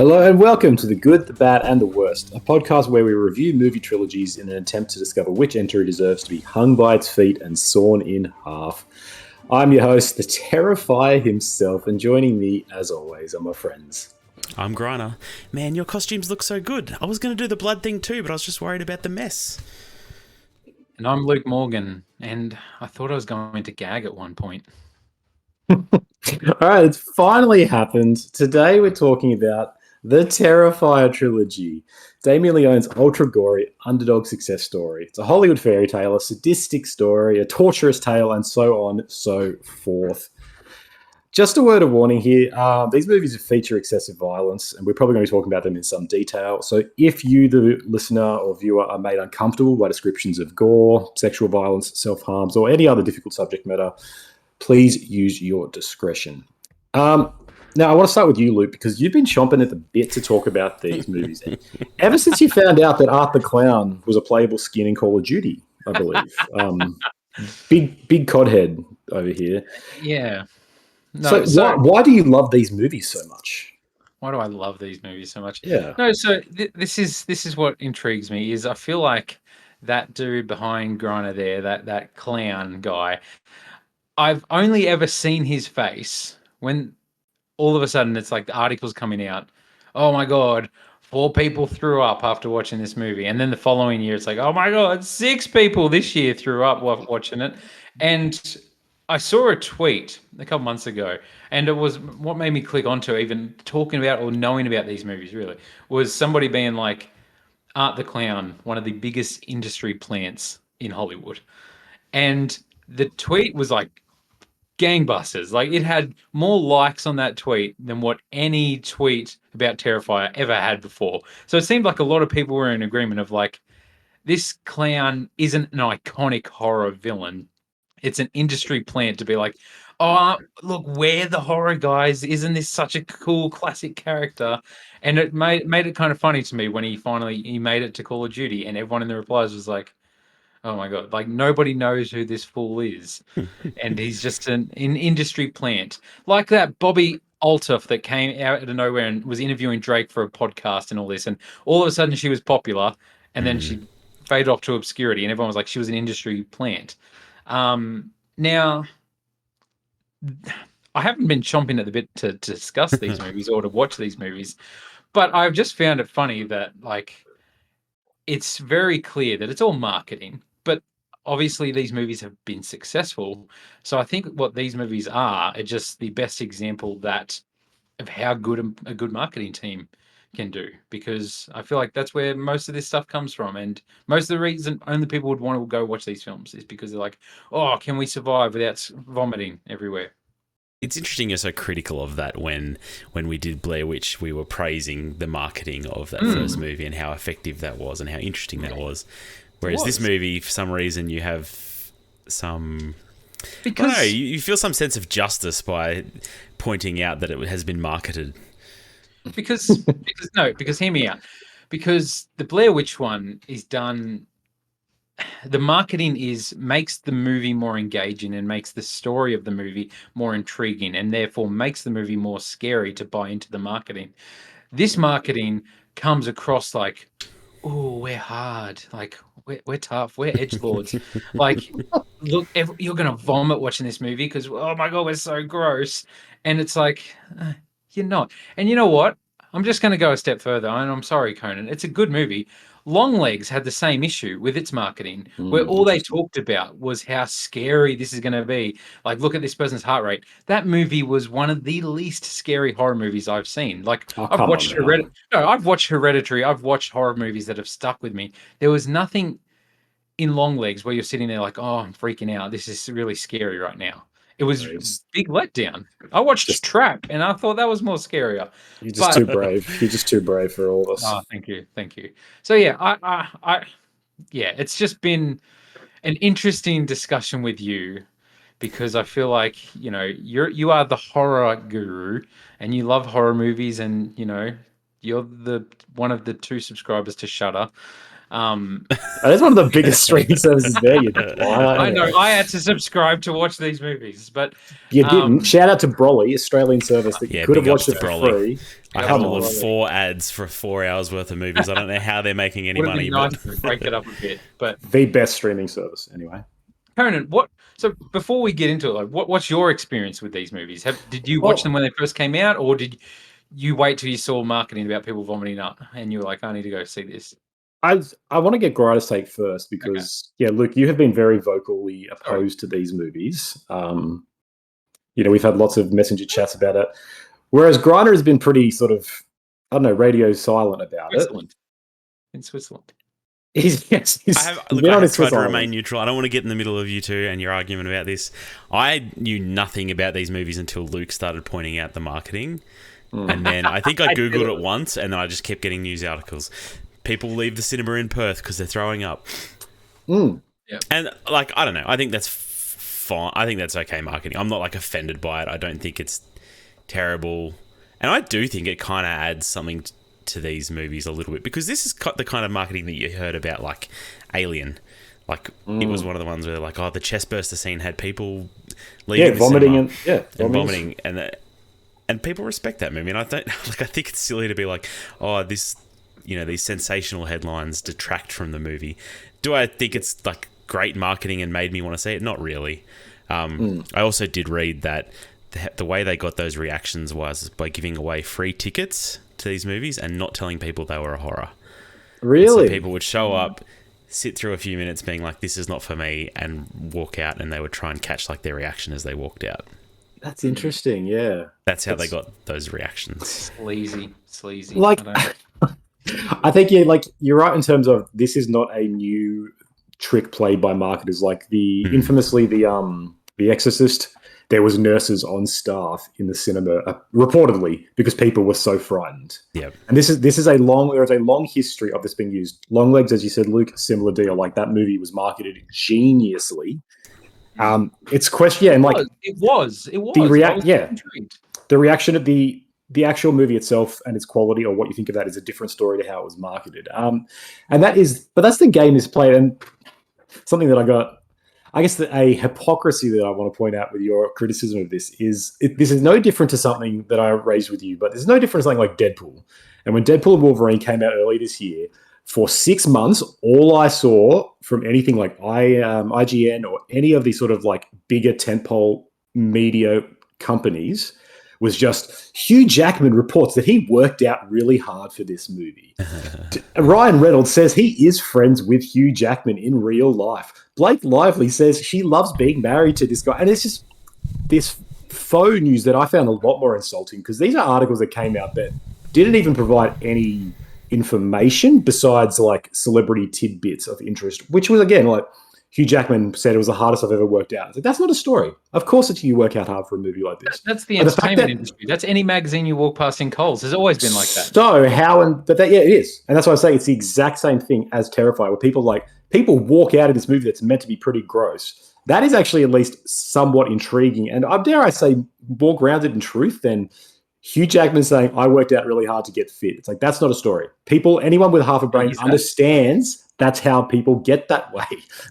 Hello and welcome to The Good, the Bad, and the Worst, a podcast where we review movie trilogies in an attempt to discover which entry deserves to be hung by its feet and sawn in half. I'm your host, the Terrifier himself, and joining me, as always, are my friends. I'm Griner. Man, your costumes look so good. I was going to do the blood thing too, but I was just worried about the mess. And I'm Luke Morgan, and I thought I was going to gag at one point. All right, it's finally happened. Today we're talking about the Terrifier Trilogy, Damien Leone's ultra-gory underdog success story. It's a Hollywood fairy tale, a sadistic story, a torturous tale, and so on, so forth. Just a word of warning here, these movies feature excessive violence, and we're probably going to be talking about them in some detail. So if you, the listener or viewer, are made uncomfortable by descriptions of gore, sexual violence, self-harms, or any other difficult subject matter, please use your discretion. Now, I want to start with you, Luke, because you've been chomping at the bit to talk about these movies. Ever since you found out that Art the Clown was a playable skin in Call of Duty, I believe. Big codhead over here. Yeah. No, So why do you love these movies so much? Why do I love these movies so much? Yeah. No, so this is what intrigues me is I feel like that dude behind Griner there, that clown guy, I've only ever seen his face when all of a sudden it's like the article's coming out. Oh my God, 4 people threw up after watching this movie. And then the following year, it's like, oh my God, 6 people this year threw up while watching it. And I saw a tweet a couple months ago, and it was what made me click onto even talking about or knowing about these movies, really, was somebody being like, Art the Clown, one of the biggest industry plants in Hollywood. And the tweet was like, gangbusters. Like it had more likes on that tweet than what any tweet about Terrifier ever had before. So it seemed like a lot of people were in agreement of like, this clown isn't an iconic horror villain. It's an industry plant to be like, oh, look, we're the horror guys. Isn't this such a cool classic character? And it made it kind of funny to me when he made it to Call of Duty, and everyone in the replies was like, oh my God, like nobody knows who this fool is. And he's just an industry plant. Like that Bobby Altuff that came out of nowhere and was interviewing Drake for a podcast and all this. And all of a sudden she was popular and then she faded off to obscurity and everyone was like, she was an industry plant. Now, I haven't been chomping at the bit to discuss these movies or to watch these movies, but I've just found it funny that like, it's very clear that it's all marketing, but obviously these movies have been successful. So I think what these movies are just the best example that of how good a good marketing team can do, because I feel like that's where most of this stuff comes from. And most of the reason only people would want to go watch these films is because they're like, oh, can we survive without vomiting everywhere? It's interesting you're so critical of that when we did Blair Witch, we were praising the marketing of that first movie and how effective that was and how interesting that was. Whereas this movie, for some reason, you have some... Because I don't know, you feel some sense of justice by pointing out that it has been marketed. Because hear me out. Because the Blair Witch one is done... The marketing makes the movie more engaging and makes the story of the movie more intriguing and therefore makes the movie more scary to buy into the marketing. This marketing comes across like, oh, we're hard, like we're tough, we're edgelords. Like, look, you're gonna vomit watching this movie because oh my God, we're so gross. And it's like, you're not. And you know what? I'm just going to go a step further, and I'm sorry, Conan. It's a good movie. Longlegs had the same issue with its marketing, where all they talked about was how scary this is going to be. Like, look at this person's heart rate. That movie was one of the least scary horror movies I've seen. Like, I've watched Hereditary. I've watched horror movies that have stuck with me. There was nothing in Longlegs where you're sitting there like, oh, I'm freaking out. This is really scary right now. It was a big letdown. I watched Trap, and I thought that was more scarier. You're just too brave. You're just too brave for all of us. Oh, thank you. So yeah, it's just been an interesting discussion with you because I feel like you are the horror guru, and you love horror movies, and you're the one of the 2 subscribers to Shudder. That's one of the biggest streaming services there. You I know I had to subscribe to watch these movies, but You didn't. Shout out to Broly, Australian service that you could have big ups watched it to for Broly. free. I Come followed on. 4 ads for 4 hours worth of movies. I don't know how they're making any would have money, been nice but to break it up a bit. But The best streaming service, anyway. Conan, so before we get into it, like, what's your experience with these movies? Did you watch them when they first came out, or did you wait till you saw marketing about people vomiting up and you were like, I need to go see this? I want to get Grider's take first because, Luke, you have been very vocally opposed to these movies. We've had lots of messenger chats about it, whereas Grider has been pretty sort of, I don't know, radio silent about it. In Switzerland. He's I have tried to remain neutral. I don't want to get in the middle of you two and your argument about this. I knew nothing about these movies until Luke started pointing out the marketing. And then I think I Googled it once and then I just kept getting news articles. People leave the cinema in Perth because they're throwing up. Yeah. And, like, I don't know. I think that's fine. I think that's okay marketing. I'm not, like, offended by it. I don't think it's terrible. And I do think it kind of adds something to these movies a little bit because this is the kind of marketing that you heard about, like Alien. Like, it was one of the ones where, like, the chestburster scene had people leaving vomiting and vomiting. And people respect that movie. And I think it's silly to be like, this... these sensational headlines detract from the movie. Do I think it's like great marketing and made me want to see it? Not really. I also did read that the way they got those reactions was by giving away free tickets to these movies and not telling people they were a horror. Really? So people would show up, sit through a few minutes being like, this is not for me, and walk out, and they would try and catch like their reaction as they walked out. That's interesting, yeah. That's how they got those reactions. Sleazy. Like... I think you're right in terms of this is not a new trick played by marketers. Like infamously the Exorcist, there was nurses on staff in the cinema reportedly because people were so frightened. Yeah, and there is a long history of this being used. Longlegs, as you said, Luke, similar deal. Like that movie was marketed geniusly. It's question, and like it was the reaction of the actual movie itself and its quality or what you think of that is a different story to how it was marketed. But that's the game is played. And something that a hypocrisy that I want to point out with your criticism of this is this is no different to something that I raised with you, but there's no difference something like Deadpool. And when Deadpool and Wolverine came out early this year, for 6 months, all I saw from anything like IGN or any of these sort of like bigger tentpole media companies was just Hugh Jackman reports that he worked out really hard for this movie. Ryan Reynolds says he is friends with Hugh Jackman in real life. Blake Lively says she loves being married to this guy. And it's just this faux news that I found a lot more insulting because these are articles that came out that didn't even provide any information besides like celebrity tidbits of interest, which was, again, like Hugh Jackman said it was the hardest I've ever worked out. It's like, that's not a story. Of course it's you work out hard for a movie like this. That's the entertainment industry. That's any magazine you walk past in Coles. Has always been like that. So it is. And that's why I say it's the exact same thing as Terrifier, where people walk out of this movie that's meant to be pretty gross. That is actually at least somewhat intriguing. And dare I say more grounded in truth than Hugh Jackman saying, I worked out really hard to get fit. It's like, that's not a story. Anyone with half a brain understands that's how people get that way.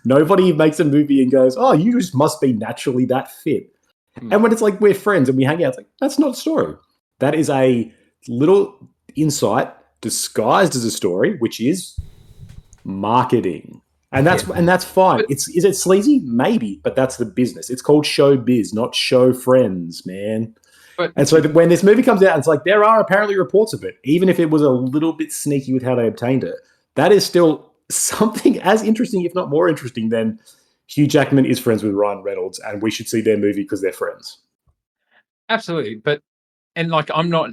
Nobody makes a movie and goes, oh, you just must be naturally that fit. And when it's like we're friends and we hang out, it's like, that's not a story. That is a little insight disguised as a story, which is marketing. And that's fine. Is it sleazy? Maybe, but that's the business. It's called show biz, not show friends, man. And so when this movie comes out, it's like there are apparently reports of it, even if it was a little bit sneaky with how they obtained it. That is still something as interesting, if not more interesting, than Hugh Jackman is friends with Ryan Reynolds, and we should see their movie because they're friends. Absolutely, I'm not,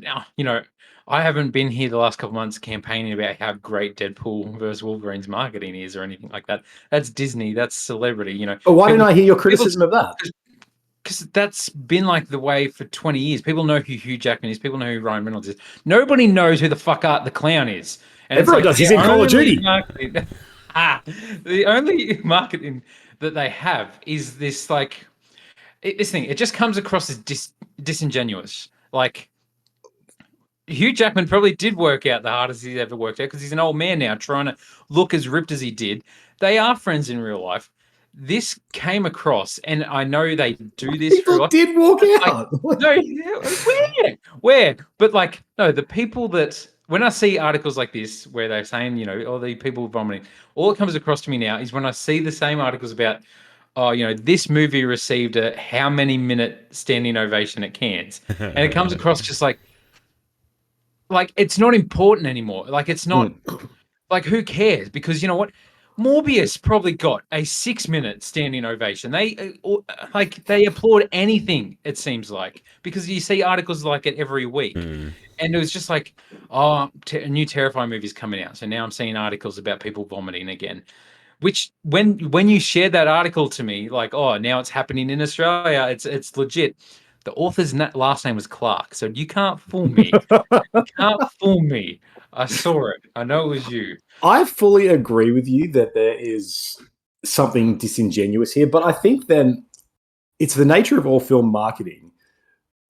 I haven't been here the last couple of months campaigning about how great Deadpool versus Wolverine's marketing is or anything like that. That's Disney. That's celebrity. But why didn't I hear your criticism of that? Because that's been like the way for 20 years. People know who Hugh Jackman is. People know who Ryan Reynolds is. Nobody knows who the fuck Art the Clown is. And everyone does. He's in Call of Duty. The only marketing that they have is this this thing. It just comes across as disingenuous. Like, Hugh Jackman probably did work out the hardest he's ever worked out because he's an old man now trying to look as ripped as he did. They are friends in real life. This came across, and I know they do this for real People life. did walk Like, out. no, where? But like, no, the people that when I see articles like this where they're saying, all the people vomiting, all that comes across to me now is when I see the same articles about, oh, this movie received a how many minute standing ovation at Cannes, and it comes across just like it's not important anymore. Like it's not like who cares? Because you know what? Morbius probably got a 6-minute standing ovation. They applaud anything, it seems like, because you see articles like it every week. And it was just like, oh, a new Terrifier movie is coming out. So now I'm seeing articles about people vomiting again. Which when you shared that article to me, like, oh, now it's happening in Australia, it's legit. The author's last name was Clark, so you can't fool me. You can't fool me. I saw it. I know it was you. I fully agree with you that there is something disingenuous here, but I think then it's the nature of all film marketing.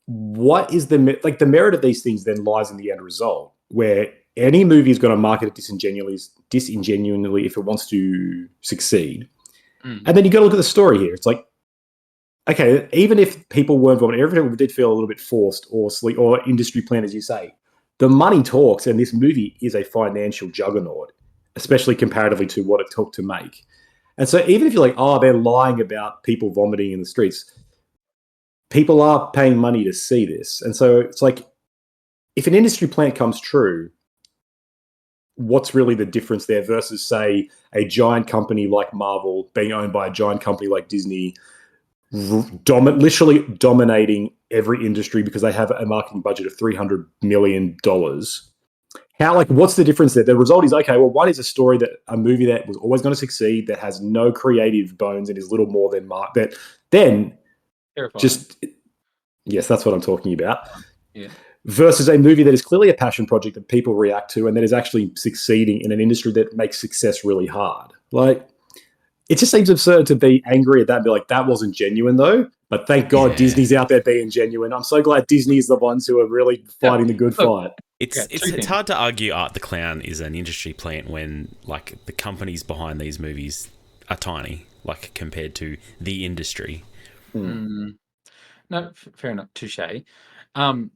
What is the merit of these things then lies in the end result, where any movie is going to market it disingenuinely if it wants to succeed. And then you got to look at the story here. It's like, okay, even if people weren't vomiting, everything did feel a little bit forced or industry plan, as you say. The money talks, and this movie is a financial juggernaut, especially comparatively to what it took to make. And so even if you're like, oh, they're lying about people vomiting in the streets, people are paying money to see this. And so it's like, if an industry plant comes true, what's really the difference there versus, say, a giant company like Marvel being owned by a giant company like Disney, literally dominating every industry because they have a marketing budget of $300 million. What's the difference there? The result is, okay, well, one is a movie that was always going to succeed, that has no creative bones and is little more than that. Then Terrifying. Yes, that's what I'm talking about. Yeah. Versus a movie that is clearly a passion project that people react to and that is actually succeeding in an industry that makes success really hard. Like, it just seems absurd to be angry at that and be like, that wasn't genuine though. But thank God Disney's out there being genuine. I'm so glad Disney's the ones who are really fighting the good fight. It's hard to argue Art the Clown is an industry plant when like the companies behind these movies are tiny, like compared to the industry. No, fair enough. Touche.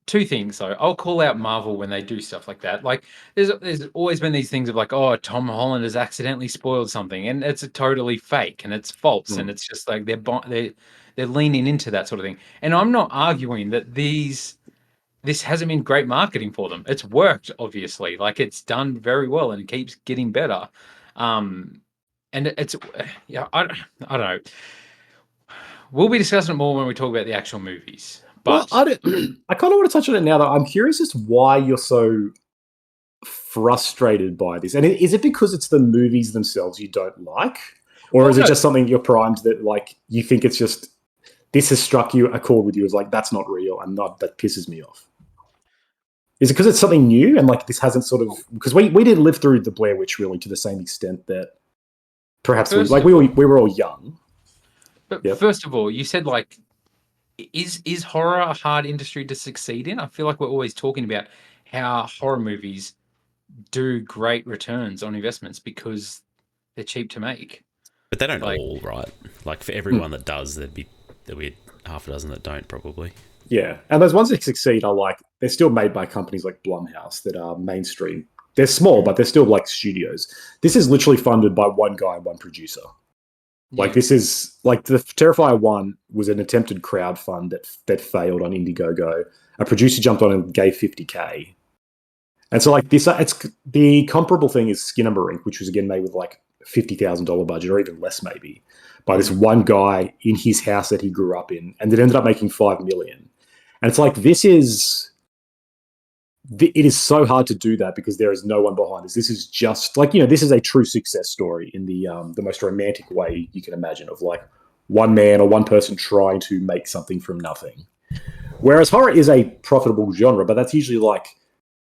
Two things though. I'll call out Marvel when they do stuff like that. Like there's always been these things of like, oh, Tom Holland has accidentally spoiled something, and it's a totally fake and it's false, and it's just like they're leaning into that sort of thing. And I'm not arguing that this hasn't been great marketing for them. It's worked, obviously. Like it's done very well and it keeps getting better. And it's I don't know. We'll be discussing it more when we talk about the actual movies. But I kind of want to touch on it now, though. I'm curious as to why you're so frustrated by this. And is it because it's the movies themselves you don't like? Or is it just something you're primed that, like, you think it's just, this has struck you, a chord with you, is like, that's not real, and that pisses me off? Is it because it's something new and, like, this hasn't sort of... Because we didn't live through the Blair Witch, really, to the same extent that perhaps we were all young. But first of all, you said, like, is horror a hard industry to succeed in? I feel like we're always talking about how horror movies do great returns on investments because they're cheap to make. But they don't all, right? Like for everyone that does, there'll be half a dozen that don't probably. Yeah, and those ones that succeed are like, they're still made by companies like Blumhouse that are mainstream. They're small, but they're still like studios. This is literally funded by one guy and one producer. Like, this is like the Terrifier 1 was an attempted crowdfund that failed on Indiegogo. A producer jumped on and gave $50K. And so, like, this, it's the comparable thing is Skinamarink, which was again made with like $50,000 budget or even less, maybe, by this one guy in his house that he grew up in, and it ended up making $5 million. And it's like, it is so hard to do that because there is no one behind this. This is just like, this is a true success story in the most romantic way you can imagine, of like one man or one person trying to make something from nothing. Whereas horror is a profitable genre, but that's usually like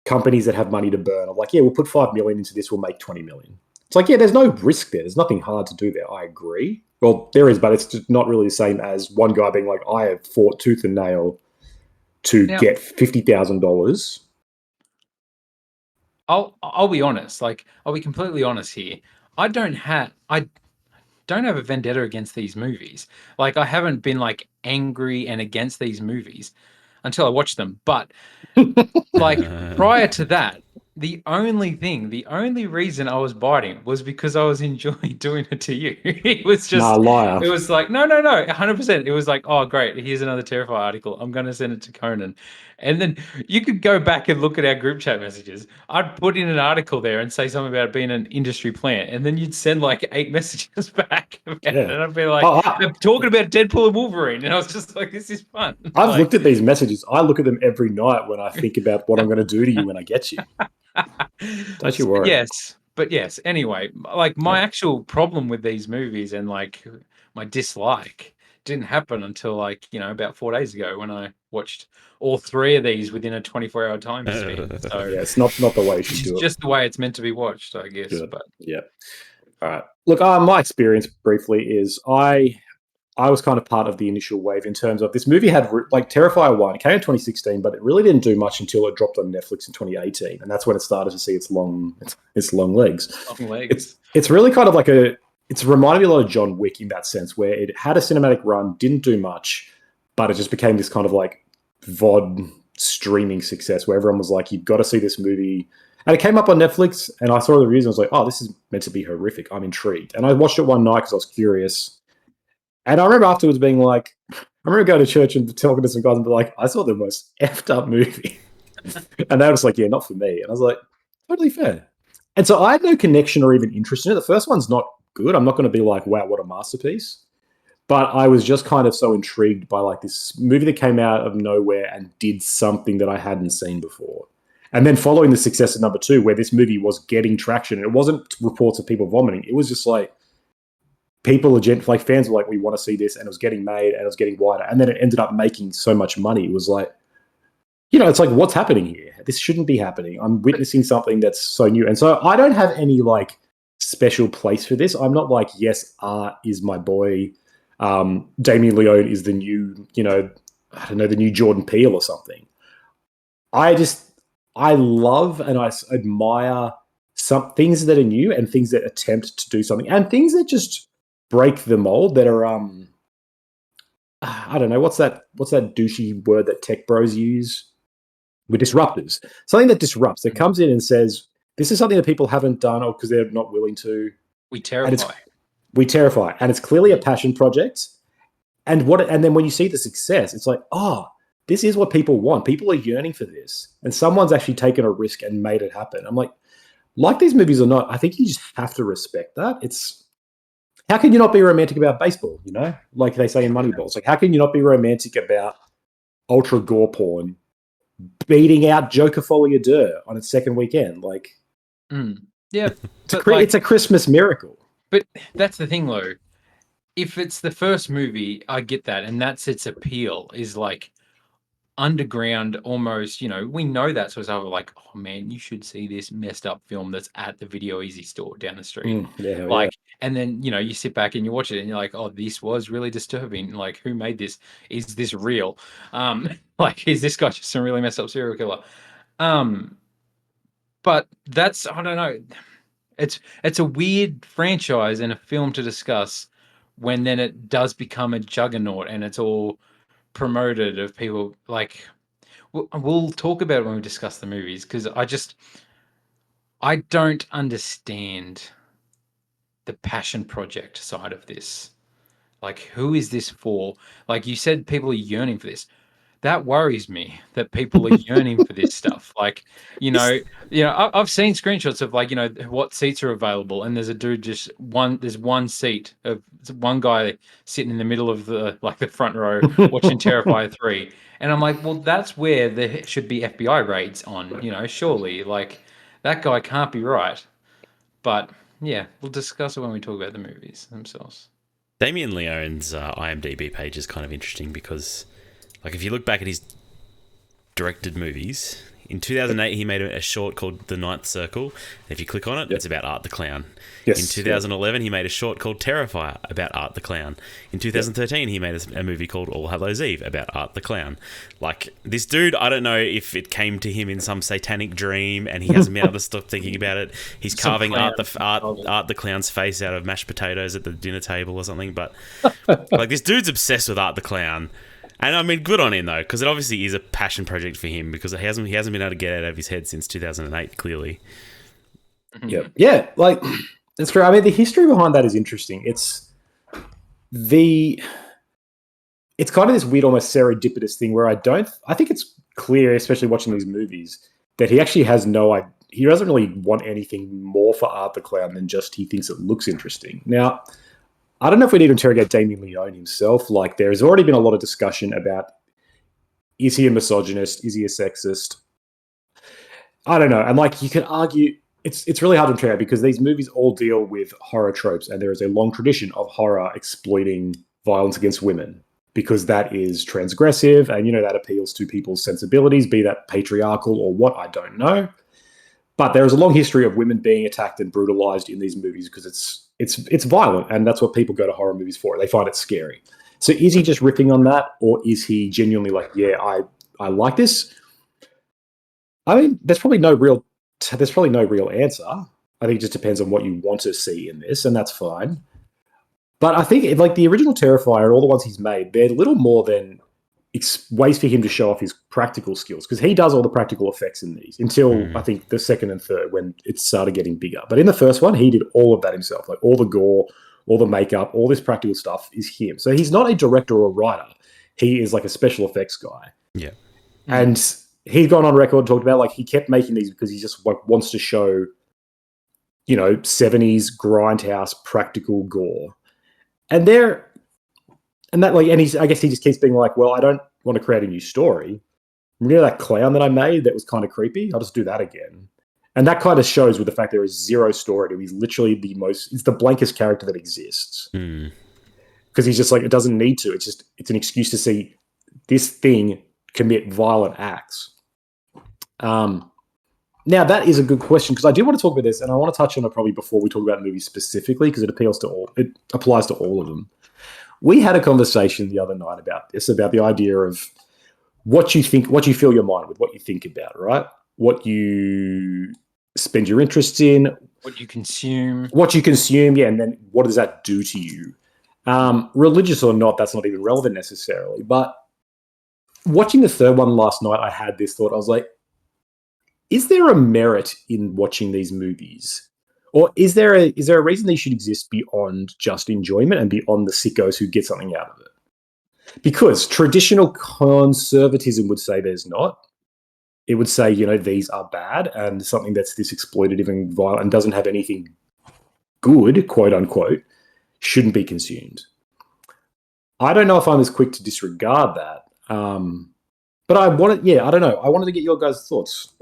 companies that have money to burn of like, we'll put $5 million into this, we'll make $20 million. It's like, there's no risk there. There's nothing hard to do there. I agree. Well, there is, but it's just not really the same as one guy being like, I have fought tooth and nail to get $50,000. I'll be honest. Like, I'll be completely honest here. I don't have a vendetta against these movies. Like, I haven't been like angry and against these movies until I watched them. But like prior to that, the only reason I was biting was because I was enjoying doing it to you. Nah, liar. It was like, no, 100%. It was like, oh, great, here's another Terrifier article. I'm going to send it to Conan. And then you could go back and look at our group chat messages. I'd put in an article there and say something about it being an industry plant. And then you'd send like 8 messages back about it. Yeah. And I'd be like, Oh, I'm talking about Deadpool and Wolverine. And I was just like, this is fun. I've Like, looked at these messages. I look at them every night when I think about what I'm going to do to you when I get you. Don't you worry. but yes. Anyway, like Yeah. my actual problem with these movies and like my dislike didn't happen until like about 4 days ago when I watched all three of these within a 24-hour time span. So Yeah, it's not the way you should which is do it. just the way it's meant to be watched, I guess. Good. But Yeah. All right. Look, my experience briefly is I was kind of part of the initial wave in terms of this movie had like Terrifier 1. It came in 2016, but it really didn't do much until it dropped on Netflix in 2018, and that's when it started to see its long legs. long legs. It's really kind of like it's reminded me a lot of John Wick in that sense, where it had a cinematic run, didn't do much, but it just became this kind of like VOD streaming success where everyone was like, you've got to see this movie. And it came up on Netflix, and I saw the reviews, and I was like, oh, this is meant to be horrific. I'm intrigued. And I watched it one night because I was curious. And I remember afterwards being like, I remember going to church and talking to some guys and be like, I saw the most effed up movie. And they were just like, yeah, not for me. And I was like, totally fair. And so I had no connection or even interest in it. The first one's not good. I'm not going to be like, wow, what a masterpiece. But I was just kind of so intrigued by like this movie that came out of nowhere and did something that I hadn't seen before. And then following the success of number 2, where this movie was getting traction, and it wasn't reports of people vomiting. It was just like, people like fans were like, we want to see this, and it was getting made and it was getting wider, and then it ended up making so much money. It was like, it's like, what's happening here? This shouldn't be happening. I'm witnessing something that's so new. And so I don't have any like special place for this. I'm not like, yes, art is my boy. Damien Leone is the new, I don't know, the new Jordan Peele or something. I love and I admire some things that are new and things that attempt to do something and things that just break the mold that are I don't know, what's that douchey word that tech bros use? We're disruptors. Something that disrupts, that comes in and says, this is something that people haven't done or because they're not willing to. We terrify. We terrify. And it's clearly a passion project. And then when you see the success, it's like, oh, this is what people want. People are yearning for this. And someone's actually taken a risk and made it happen. I'm like these movies or not, I think you just have to respect that. How can you not be romantic about baseball, like they say in Moneyball? It's like, how can you not be romantic about ultra gore porn beating out Joker Folie à Deux on its second weekend? Like, yeah, it's a Christmas miracle. But that's the thing, though. If it's the first movie, I get that, and that's its appeal, is like underground almost, we know that, so it's over like, oh man, you should see this messed up film that's at the Video Easy store down the street. And then you sit back and you watch it and you're like, oh, this was really disturbing. Like, who made this? Is this real? Like, is this guy just some really messed up serial killer? But that's, I don't know, it's a weird franchise and a film to discuss when then it does become a juggernaut and it's all promoted of people. Like, we'll talk about it when we discuss the movies, because I don't understand the passion project side of this. Like, who is this for? Like you said, people are yearning for this. That worries me, that people are yearning for this stuff. Like, I've seen screenshots of like, what seats are available, and there's a dude there's one seat of one guy sitting in the middle of the front row watching Terrifier 3. And I'm like, well, that's where there should be FBI raids on, surely. Like, that guy can't be right. But yeah, we'll discuss it when we talk about the movies themselves. Damien Leone's IMDb page is kind of interesting because, like, if you look back at his directed movies, In 2008, he made a short called The Ninth Circle. If you click on it, it's about Art the Clown. Yes, In 2011, he made a short called Terrifier about Art the Clown. In 2013, he made a movie called All Hallows Eve about Art the Clown. Like, this dude, I don't know if it came to him in some satanic dream and he hasn't been able to stop thinking about it. He's carving Art the Clown's face out of mashed potatoes at the dinner table or something. But, like, this dude's obsessed with Art the Clown. And I mean, good on him though, because it obviously is a passion project for him. Because he hasn't been able to get it out of his head since 2008. Clearly, yeah, like that's true. I mean, the history behind that is interesting. It's kind of this weird, almost serendipitous thing where I think it's clear, especially watching these movies, that he actually has he doesn't really want anything more for Art the Clown than just he thinks it looks interesting. Now, I don't know if we need to interrogate Damien Leone himself. Like, there's already been a lot of discussion about, is he a misogynist? Is he a sexist? I don't know. And like, you can argue, it's really hard to interrogate because these movies all deal with horror tropes, and there is a long tradition of horror exploiting violence against women because that is transgressive, and that appeals to people's sensibilities, be that patriarchal or what, I don't know. But there is a long history of women being attacked and brutalized in these movies because it's violent, and that's what people go to horror movies for. They find it scary. So is he just ripping on that, or is he genuinely like, yeah, I like this? I mean, there's probably no real answer. I think it just depends on what you want to see in this, and that's fine. But I think like the original Terrifier and all the ones he's made, they're little more than ways for him to show off his practical skills, because he does all the practical effects in these until I think the second and third, when it started getting bigger. But in the first one, he did all of that himself, like all the gore, all the makeup, all this practical stuff is him. So he's not a director or a writer. He is like a special effects guy. Yeah. And he's gone on record and talked about like he kept making these because he just like wants to show, 70s grindhouse practical gore. And I guess he just keeps being like, well, I don't want to create a new story. Remember that clown that I made that was kind of creepy? I'll just do that again. And that kind of shows with the fact there is zero story to him. He's literally it's the blankest character that exists. Because he's just like, it doesn't need to. It's an excuse to see this thing commit violent acts. Now, that is a good question, because I do want to talk about this, and I want to touch on it probably before we talk about movies specifically, because it applies to all of them. We had a conversation the other night about the idea of what you fill your mind with, what you think about, right? What you spend your interest in. What you consume. Yeah, and then what does that do to you? Religious or not, that's not even relevant necessarily. But watching the third one last night, I had this thought. I was like, is there a merit in watching these movies? Or is there a reason they should exist beyond just enjoyment and beyond the sickos who get something out of it? Because traditional conservatism would say there's not. It would say, these are bad, and something that's this exploitative and violent and doesn't have anything good, quote unquote, shouldn't be consumed. I don't know if I'm as quick to disregard that. But I don't know. I wanted to get your guys' thoughts.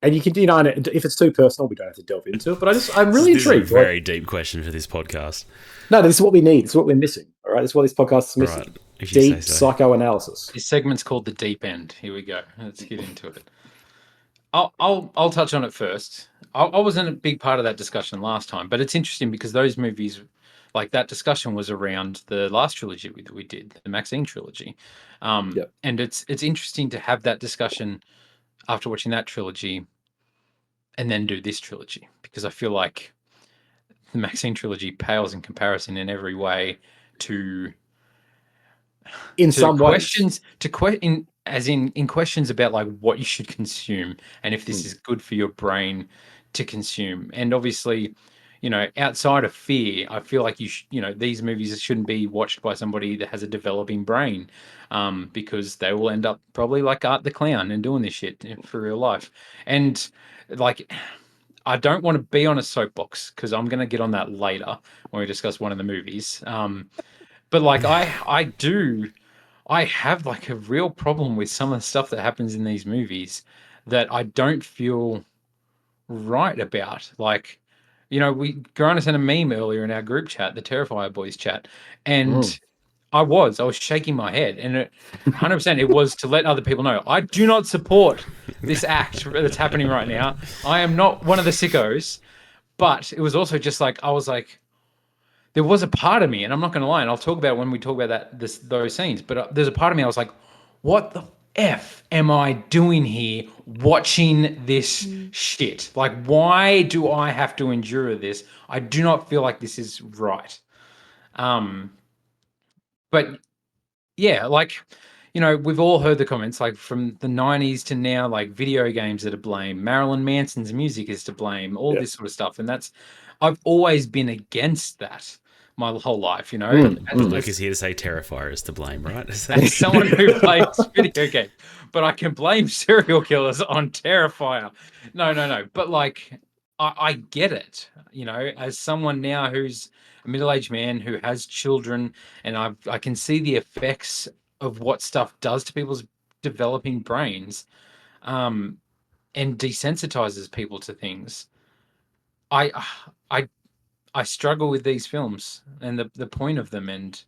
And you can, and if it's too personal, we don't have to delve into it. But I'm really intrigued. This is a very deep question for this podcast. No, this is what we need. This is what we're missing. All right, this is what this podcast is missing. Right, deep psychoanalysis. This segment's called The Deep End. Here we go. Let's get into it. I'll touch on it first. I wasn't a big part of that discussion last time, but it's interesting because those movies, like that discussion, was around the last trilogy that we did, the Maxine trilogy. And it's interesting to have that discussion after watching that trilogy and then do this trilogy, because I feel like the Maxine trilogy pales in comparison in every way to some questions in questions about like what you should consume and if this is good for your brain to consume. And obviously, outside of fear, I feel like these movies shouldn't be watched by somebody that has a developing brain, because they will end up probably like Art the Clown and doing this shit for real life. And like, I don't want to be on a soapbox because I'm going to get on that later when we discuss one of the movies. But like, I have like a real problem with some of the stuff that happens in these movies that I don't feel right about. Like, Grana sent a meme earlier in our group chat, the Terrifier Boys chat, and I was shaking my head, and 100% it was to let other people know I do not support this act that's happening right now. I am not one of the sickos, but it was also just like I was like, there was a part of me, and I'm not going to lie, and I'll talk about it when we talk about those scenes. But there's a part of me I was like, what the f am I doing here watching this shit? Like, why do I have to endure this? I do not feel like this is right. But yeah, like, we've all heard the comments, like from the 90s to now, like video games are to blame, Marilyn Manson's music is to blame, all Yeah. this sort of stuff. And I've always been against that my whole life, But Luke is here to say Terrifier is to blame, right? as someone who plays video games. But I can blame serial killers on Terrifier. No. But like, I get it, as someone now who's a middle-aged man who has children, and I can see the effects of what stuff does to people's developing brains, and desensitizes people to things. I I I struggle with these films and the point of them and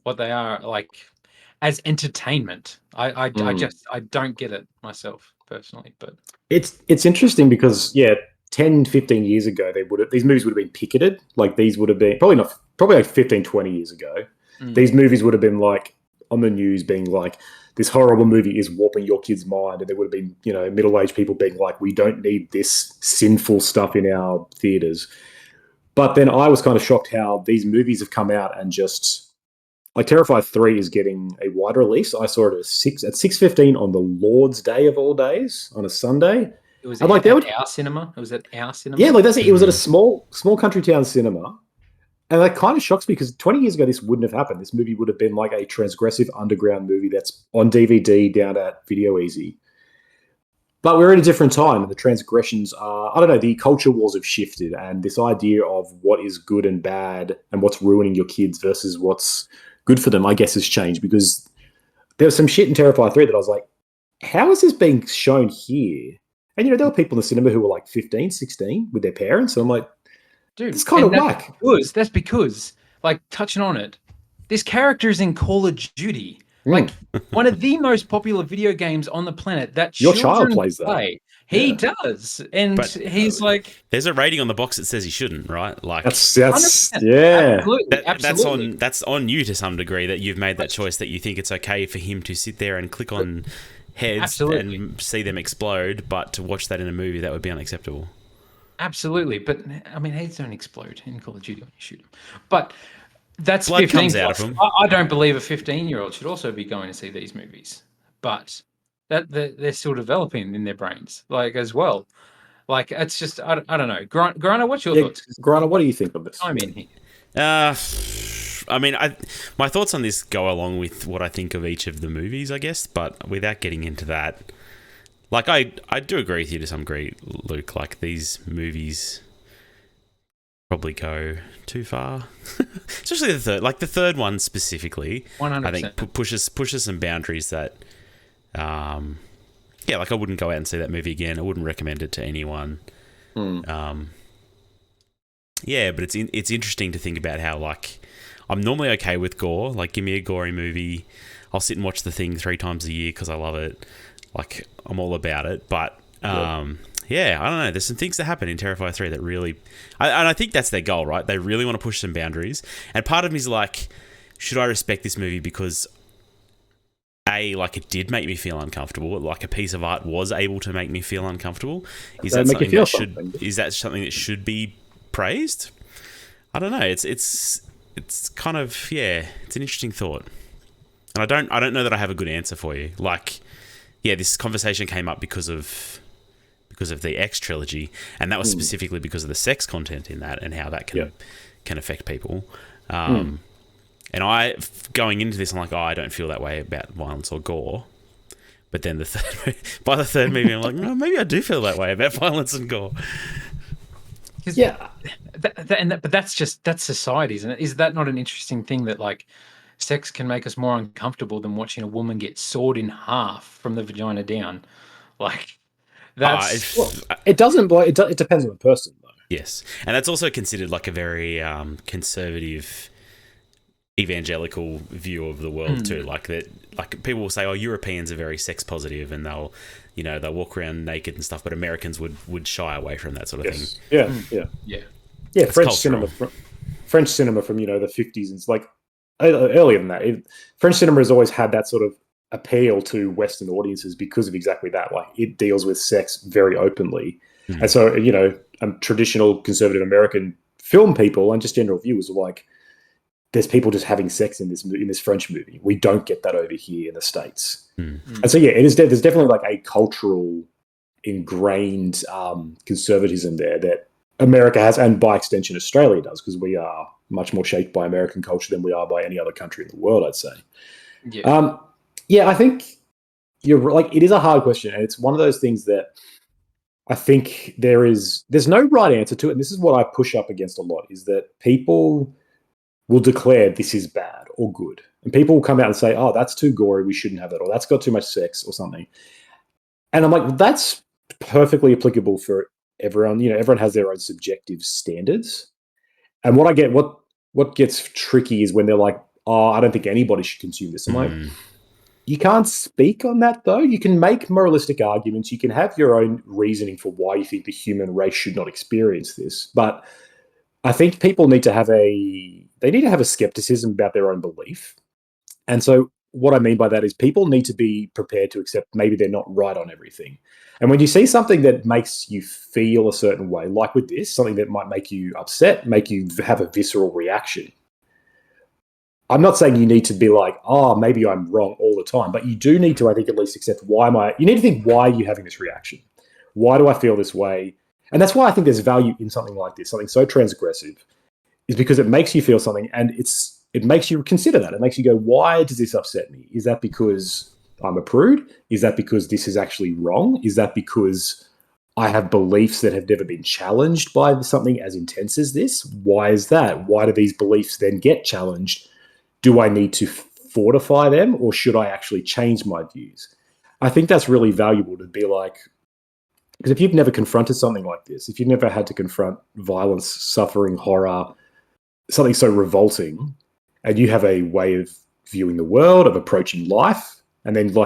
what they are like as entertainment. I don't get it myself personally, but It's interesting because 10, 15 years ago these movies would have been picketed. Like these would have been probably like 15, 20 years ago. These movies would have been like on the news being like, this horrible movie is warping your kid's mind, and there would have been, middle-aged people being like, we don't need this sinful stuff in our theaters. But then I was kind of shocked how these movies have come out and just like Terrifier 3 is getting a wide release. I saw it at 6:15 on the Lord's Day of all days on a Sunday. it was And like our cinema. It was at our cinema. yeah, like that's it. It was at a small country town cinema. And that kind of shocks me because 20 years ago, this wouldn't have happened. This movie would have been like a transgressive underground movie that's on DVD down at Video Easy. But we're in a different time, and the transgressions are, I don't know, the culture wars have shifted, and this idea of what is good and bad and what's ruining your kids versus what's good for them, I guess, has changed because there was some shit in Terrifier 3 that I was like, how is this being shown here? And, there were people in the cinema who were like 15, 16 with their parents, and I'm like, Dude, it's kind of whack. That's because, like, touching on it, this character is in Call of Duty. Like, one of the most popular video games on the planet that your child plays play. He does. And but, he's like... There's a rating on the box that says he shouldn't, right? Like that's yeah. Absolutely. That's on you to some degree that you've made that choice that you think it's okay for him to sit there and click on heads and see them explode, but to watch that in a movie, that would be unacceptable. Absolutely, but I mean, heads don't explode in Call of Duty when you shoot them. But that's blood 15 comes plus. out of them. I don't believe a 15-year-old should also be going to see these movies, but they're still developing in their brains, like as well. Like it's just I don't know. Grana, what's your thoughts? Grana, what do you think of this? I'm in here. I mean, my thoughts on this go along with what I think of each of the movies, I guess, but without getting into that. Like, I do agree with you to some degree, Luke. Like, these movies probably go too far. Especially the third one specifically. 100%. I think pushes some boundaries that, like I wouldn't go out and see that movie again. I wouldn't recommend it to anyone. But it's interesting to think about how, like, I'm normally okay with gore. Like, give me a gory movie. I'll sit and watch The Thing 3 times a year because I love it. Like, I'm all about it, but I don't know. There's some things that happen in Terrifier 3 that really... and I think that's their goal, right? They really want to push some boundaries. And part of me is like, should I respect this movie because, like, it did make me feel uncomfortable. Like, a piece of art was able to make me feel uncomfortable. Is that something that should be praised? I don't know. It's kind of, it's an interesting thought. And I don't know that I have a good answer for you. Like... Yeah, this conversation came up because of the X trilogy, and that was specifically because of the sex content in that and how that can affect people. And I, going into this, I'm like, I don't feel that way about violence or gore. But then by the third movie, I'm like, no, maybe I do feel that way about violence and gore. Yeah, but that's society, isn't it? Is that not an interesting thing that, like, sex can make us more uncomfortable than watching a woman get sawed in half from the vagina down? Like, that's... it doesn't... It depends on the person, though. Yes. And that's also considered, like, a very conservative evangelical view of the world too. Like that, like people will say, "Oh, Europeans are very sex positive, and they'll, they'll walk around naked and stuff," but Americans would shy away from that sort of thing. Yeah. French cultural. French cinema from the 50s, and it's like earlier than that. French cinema has always had that sort of appeal to Western audiences because of exactly that. Like it deals with sex very openly, and so traditional conservative American film people and just general viewers are like, there's people just having sex in this French movie. We don't get that over here in the States. And so there's definitely like a cultural ingrained conservatism there that America has, and by extension Australia does, because we are much more shaped by American culture than we are by any other country in the world, I'd say. I think you're like, it is a hard question, and it's one of those things that I think there's no right answer to it. And this is what I push up against a lot, is that people will declare this is bad or good. And people will come out and say, oh, that's too gory, we shouldn't have that, or that's got too much sex or something. And I'm like, that's perfectly applicable for everyone. Everyone has their own subjective standards. And what gets tricky is when they're like, oh, I don't think anybody should consume this. I'm like, you can't speak on that, though. You can make moralistic arguments. You can have your own reasoning for why you think the human race should not experience this. But I think people need to have a skepticism about their own belief. And so what I mean by that is people need to be prepared to accept maybe they're not right on everything. And when you see something that makes you feel a certain way, like with this, something that might make you upset, make you have a visceral reaction, I'm not saying you need to be like, oh, maybe I'm wrong all the time, but you do need to, I think, at least accept you need to think, why are you having this reaction? Why do I feel this way? And that's why I think there's value in something like this, something so transgressive, is because it makes you feel something, and it makes you consider that. It makes you go, why does this upset me? Is that because I'm a prude? Is that because this is actually wrong? Is that because I have beliefs that have never been challenged by something as intense as this? Why is that? Why do these beliefs then get challenged? Do I need to fortify them, or should I actually change my views? I think that's really valuable to be like, because if you've never confronted something like this, if you've never had to confront violence, suffering, horror, something so revolting, and you have a way of viewing the world, of approaching life, and then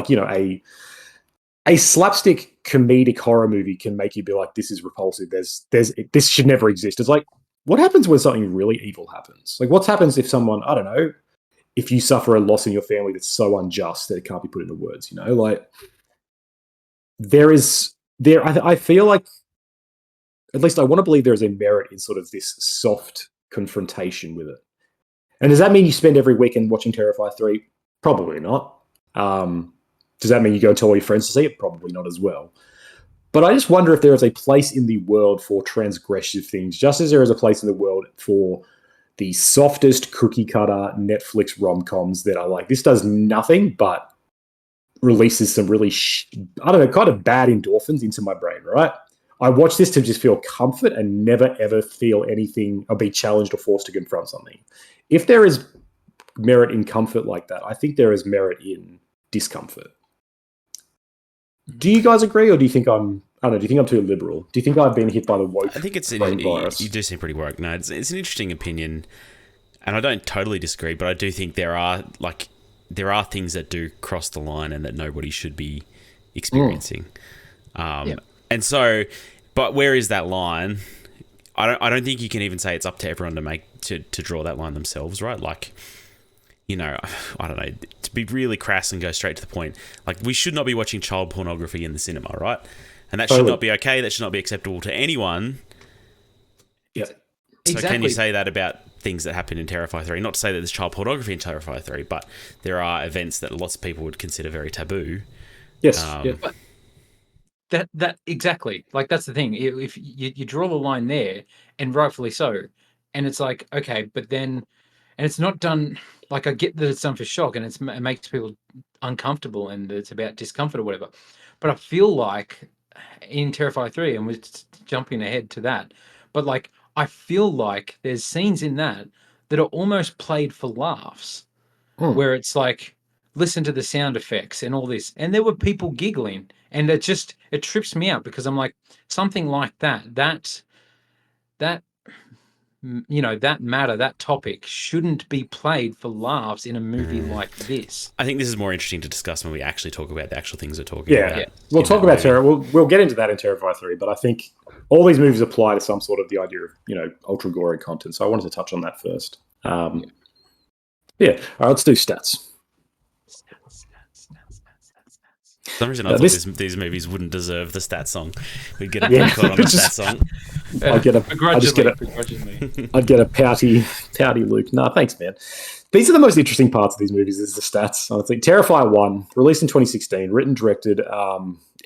a slapstick comedic horror movie can make you be like, this is repulsive. This should never exist. It's like, what happens when something really evil happens? Like, what happens if someone, I don't know, if you suffer a loss in your family that's so unjust that it can't be put into words, like I feel like, at least I want to believe there is a merit in sort of this soft confrontation with it. And does that mean you spend every weekend watching Terrifier 3? Probably not. Does that mean you go and tell all your friends to see it? Probably not as well. But I just wonder if there is a place in the world for transgressive things, just as there is a place in the world for the softest cookie cutter Netflix rom-coms that are like, this does nothing but releases some really, kind of bad endorphins into my brain, right? I watch this to just feel comfort and never, ever feel anything or be challenged or forced to confront something. If there is merit in comfort like that, I think there is merit in discomfort. Do you guys agree, or do you think do you think I'm too liberal? Do you think I've been hit by the woke I think virus? You do seem pretty woke. No, it's an interesting opinion, and I don't totally disagree, but I do think there are things that do cross the line and that nobody should be experiencing. And so, but where is that line? I don't think you can even say it's up to everyone to draw that line themselves, right? Like, I don't know, to be really crass and go straight to the point, like, we should not be watching child pornography in the cinema, right? And that should not be okay. That should not be acceptable to anyone. Yeah. So Exactly. can you say that about things that happen in Terrifier 3? Not to say that there's child pornography in Terrifier 3, but there are events that lots of people would consider very taboo. Yes. But that exactly, like, that's the thing. If you draw the line there, and rightfully so, and it's like, okay, but then, and it's not done, like, I get that it's done for shock, and it makes people uncomfortable, and it's about discomfort or whatever. But I feel like in Terrifier 3, and we're jumping ahead to that, but like, I feel like there's scenes in that that are almost played for laughs, where it's like, listen to the sound effects and all this, and there were people giggling, and it trips me out, because I'm like, something like that that matter, that topic shouldn't be played for laughs in a movie like this. I think this is more interesting to discuss when we actually talk about the actual things we're talking about. Yeah, we'll talk about We'll get into that in Terrifier 3, but I think all these movies apply to some sort of the idea of ultra gory content. So I wanted to touch on that first. All right, let's do stats. For some reason, I thought these movies wouldn't deserve the stat song. We'd get a boycott on the stat song. I'd get a pouty Luke. No, thanks, man. These are the most interesting parts of these movies, is the stats. I think Terrifier 1, released in 2016, written, directed,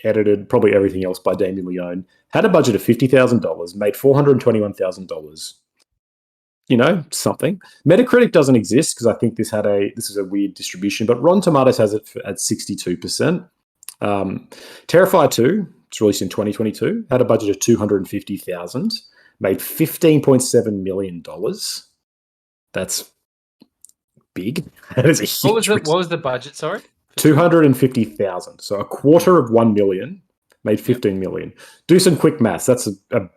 edited, probably everything else by Damien Leone, had a budget of $50,000, made $421,000. Something. Metacritic doesn't exist because I think this is a weird distribution, but Rotten Tomatoes has it at 62%. Terrifier 2, it's released in 2022, had a budget of $250,000, made $15.7 million. That's big. That is a huge. What was the budget? Sorry, $250,000. So a quarter of $1 million made $15 million. Do some quick maths. That's a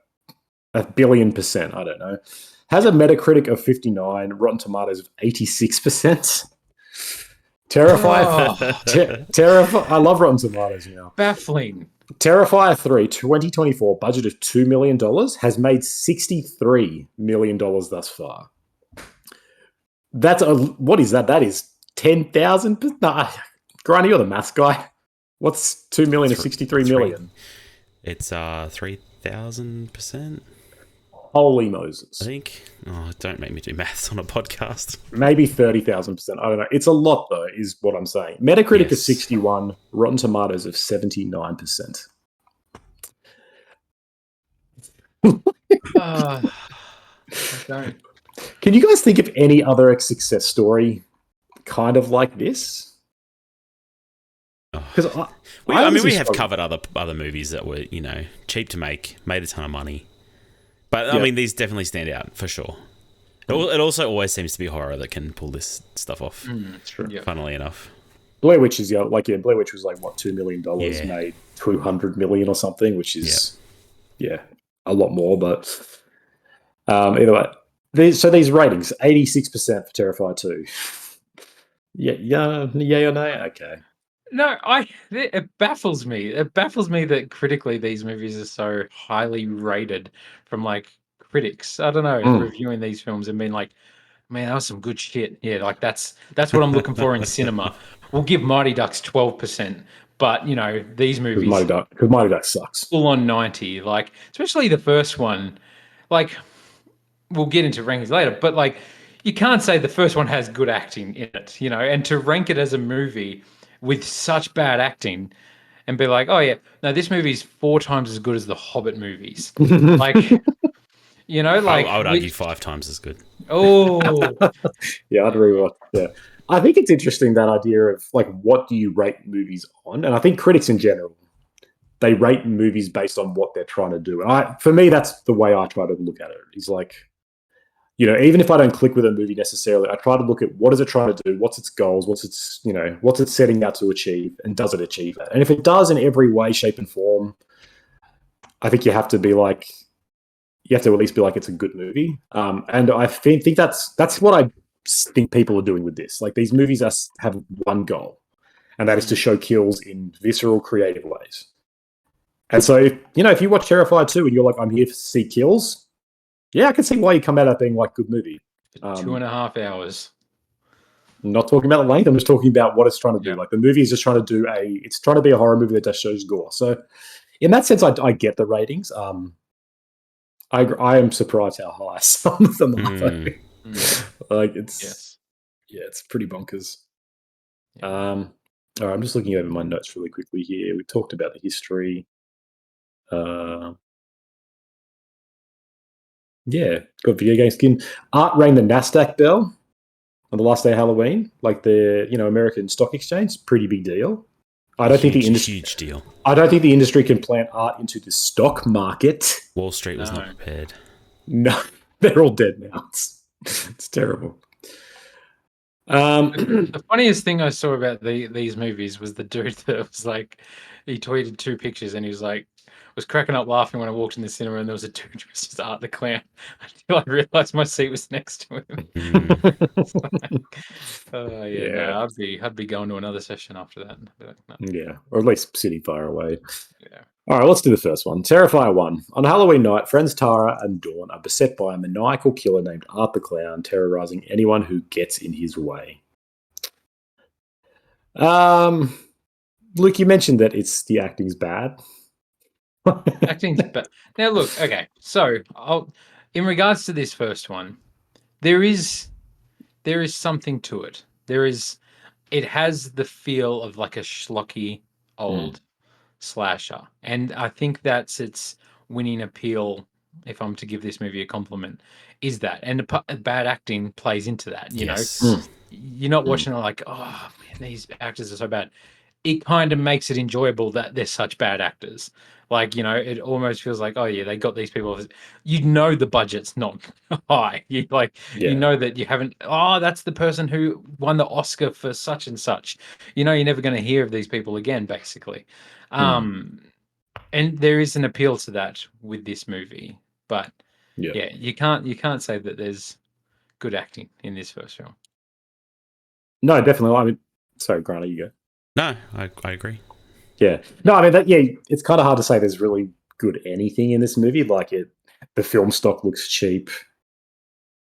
billion percent. I don't know. Has a Metacritic of 59, Rotten Tomatoes of 86%. Terrifier. I love Rotten Tomatoes now. Baffling. Terrifier 3, 2024, budget of $2 million, has made $63 million thus far. What is that? That is 10,000. Nah, Grant, you're the maths guy. What's 2 million to 63 million? It's 3,000%. Holy Moses. I think. Oh, don't make me do maths on a podcast. Maybe 30,000%. I don't know. It's a lot, though, is what I'm saying. Metacritic of 61, Rotten Tomatoes of 79%. I don't. Can you guys think of any other success story kind of like this? Because we have covered other movies that were cheap to make, made a ton of money. But, I mean, these definitely stand out, for sure. It also always seems to be horror that can pull this stuff off, true. Funnily enough. Blair Witch is, Blair Witch was what, $2 million, made $200 million or something, which is, a lot more. But either way, these ratings, 86% for Terrifier 2. Yay or nay? Okay. No, it baffles me. It baffles me that critically these movies are so highly rated from critics. I don't know, reviewing these films and being like, man, that was some good shit. Yeah, that's what I'm looking for in cinema. We'll give Mighty Ducks 12%, but these movies, because Mighty Ducks sucks. Full on 90. Especially the first one. We'll get into rankings later, but you can't say the first one has good acting in it, and to rank it as a movie with such bad acting and be like, oh yeah, no, this movie's 4 times as good as the Hobbit movies. I would argue 5 times as good. Oh. Yeah, I'd agree with that. Yeah. I think it's interesting, that idea of what do you rate movies on? And I think critics in general, they rate movies based on what they're trying to do. And for me, that's the way I try to look at it. Is even if I don't click with a movie necessarily, I try to look at what is it trying to do, what's its goals, what's it setting out to achieve, and does it achieve that? And if it does in every way, shape, and form, I think you have to at least be like it's a good movie. And I think that's what I think people are doing with this. These movies have one goal, and that is to show kills in visceral, creative ways. And so, if you watch Terrifier 2 and you're like, I'm here to see kills, yeah, I can see why you come out of being good movie. 2.5 hours. I'm not talking about the length. I'm just talking about what it's trying to do. The movie is just trying to it's trying to be a horror movie that just shows gore. So in that sense, I get the ratings. I am surprised how high some of them are. It's pretty bonkers. Yeah. All right, I'm just looking over my notes really quickly here. We talked about the history. Got video game skin. Art rang the NASDAQ bell on the last day of Halloween, the American Stock Exchange. Pretty big deal. I don't think the industry huge deal. I don't think the industry can plant art into the stock market. Wall Street was not prepared. No, they're all dead now. It's terrible. The funniest thing I saw about these movies was the dude that was he tweeted 2 pictures and he was like, was cracking up laughing when I walked in the cinema and there was a dude dressed as Art the Clown until I realised my seat was next to him. It's like, oh yeah, no, Yeah. I'd be going to another session after that. I'd be like, no, Yeah. Or at least sitting far away. yeah. All right, let's do the first one. Terrifier 1. On Halloween night, friends Tara and Dawn are beset by a maniacal killer named Art the Clown, terrorizing anyone who gets in his way. Luke, you mentioned that the acting's bad. Acting's bad. Now look, okay, so in regards to this first one, there is something to it. It has the feel of like a schlocky old slasher, and I think that's its winning appeal. If I'm to give this movie a compliment, is that, and the bad acting plays into that. You know, Yes. you're not watching it like, oh man, these actors are so bad. It kind of makes it enjoyable that they're such bad actors. Like, you know, it almost feels like, oh yeah, they got these people. You know, the budget's not high. You Yeah. know that you haven't. Oh, that's the person who won the Oscar for such and such. You know, you're never going to hear of these people again, basically. And there is an appeal to that with this movie, but Yeah. yeah, you can't say that there's good acting in this first film. No, definitely. I mean, sorry, Grant, you go. No, I agree. Yeah. No, I mean, it's kind of hard to say there's really good anything in this movie. Like, the film stock looks cheap.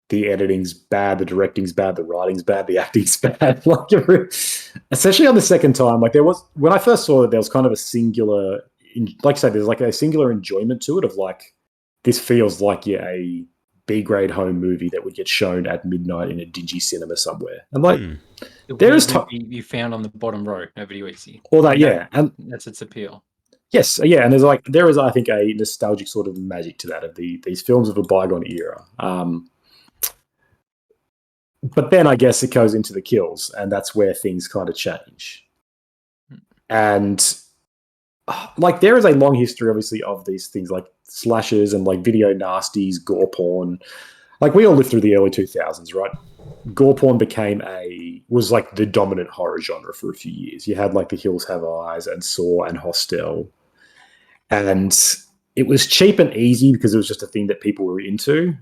The editing's bad, the directing's bad, the writing's bad, the acting's bad. Like, especially on the second time, like when I first saw it, there was kind of a singular, like I said, there's like a singular enjoyment to it of like, this feels like a B-grade home movie that would get shown at midnight in a dingy cinema somewhere. And like, there is you found on the bottom row, nobody would see. All that, yeah, and that's its appeal. Yes, yeah, and there is, I think, a nostalgic sort of magic to that of these films of a bygone era. But then I guess it goes into the kills, and that's where things kind of change. And like, there is a long history, obviously, of these things like slashers and like video nasties, gore porn. Like, we all lived through the early 2000s, right? Gore porn was like the dominant horror genre for a few years. You had like The Hills Have Eyes and Saw and Hostel. And it was cheap and easy because it was just a thing that people were into.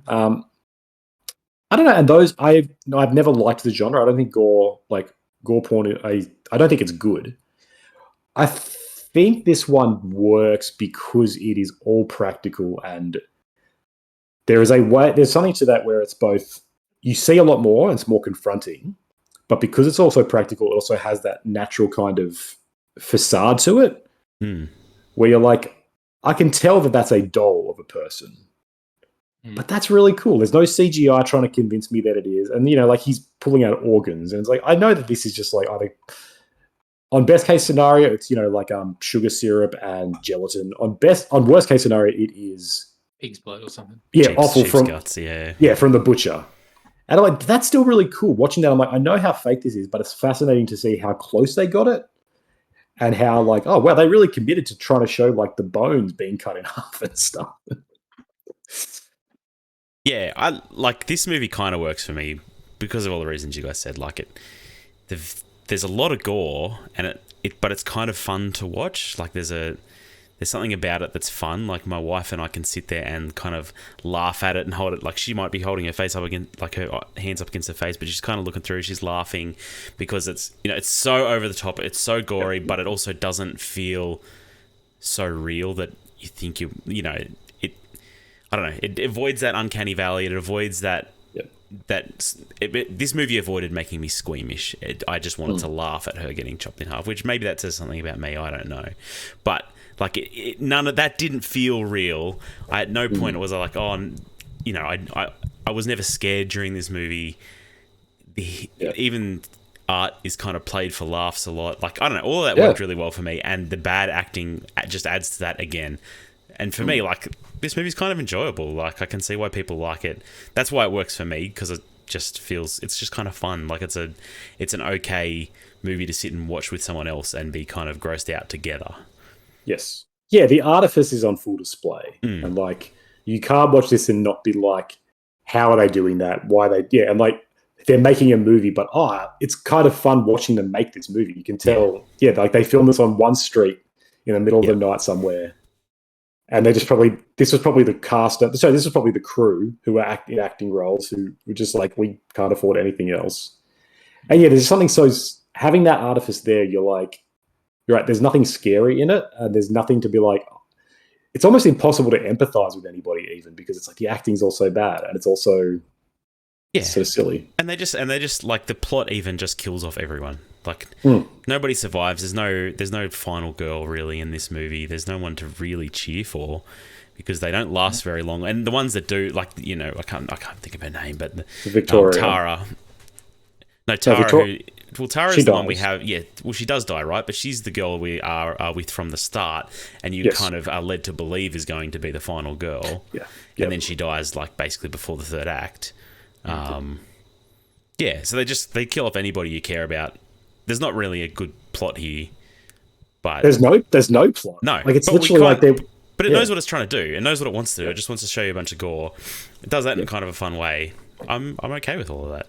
I don't know, and those I've never liked the genre. I don't think gore porn. I don't think it's good. I think this one works because it is all practical, and there's something to that where it's both, you see a lot more and it's more confronting, but because it's also practical, it also has that natural kind of facade to it, where you're like, I can tell that that's a doll of a person. But that's really cool. There's no CGI trying to convince me that it is. And, you know, like, he's pulling out organs. And it's like, I know that this is just like either, on best case scenario, it's, you know, like sugar syrup and gelatin. On worst case scenario, it is pig's blood or something. Yeah, awful from guts, yeah. Yeah, from the butcher. And I'm like, that's still really cool. Watching that, I'm like, I know how fake this is, but it's fascinating to see how close they got it. And how, like, oh, wow, they really committed to trying to show, like, the bones being cut in half and stuff. Yeah, I like this movie. Kind of works for me because of all the reasons you guys said. Like, there's a lot of gore, and but it's kind of fun to watch. Like, there's something about it that's fun. Like, my wife and I can sit there and kind of laugh at it and hold it. Like, she might be holding her face up against, like, her hands up against her face, but she's kind of looking through. She's laughing because it's, you know, it's so over the top. It's so gory, but it also doesn't feel so real that you think you know. I don't know. It avoids that uncanny valley. It avoids that. This movie avoided making me squeamish. I just wanted to laugh at her getting chopped in half, which maybe that says something about me. I don't know, but like, none of that didn't feel real. At no point was I like, oh, you know, I was never scared during this movie. Even art is kind of played for laughs a lot. Like, I don't know. All of that worked really well for me, and the bad acting just adds to that again. And for me, like, this movie's kind of enjoyable. Like, I can see why people like it. That's why it works for me, because it just feels, it's just kind of fun. Like, it's an okay movie to sit and watch with someone else and be kind of grossed out together. Yes. Yeah, the artifice is on full display. And, like, you can't watch this and not be like, how are they doing that? Why they... Yeah, and, like, they're making a movie, but, it's kind of fun watching them make this movie. You can tell, like, they filmed this on one street in the middle of the night somewhere. and they just probably this was probably the cast. Sorry, this was probably the crew who were acting roles who were just like, we can't afford anything else. And yeah, there's something so having that artifice there. You're right. There's nothing scary in it, and there's nothing to be like. It's almost impossible to empathize with anybody, even because it's like the acting's also bad, and it's also sort of silly. And they just like the plot even just kills off everyone. Like nobody survives. There's no final girl really in this movie. There's no one to really cheer for because they don't last very long. And the ones that do, like I can't think of her name, but Victoria, Tara. No, Tara. Tara's the one we have. Yeah, well, she does die, right? But she's the girl we are with from the start, and you kind of are led to believe is going to be the final girl. Yeah, and then she dies like basically before the third act. Yeah, so they kill off anybody you care about. There's not really a good plot here, but there's no plot. No, like it's literally like they. But it knows what it's trying to do. It knows what it wants to do. It just wants to show you a bunch of gore. It does that in kind of a fun way. I'm okay with all of that.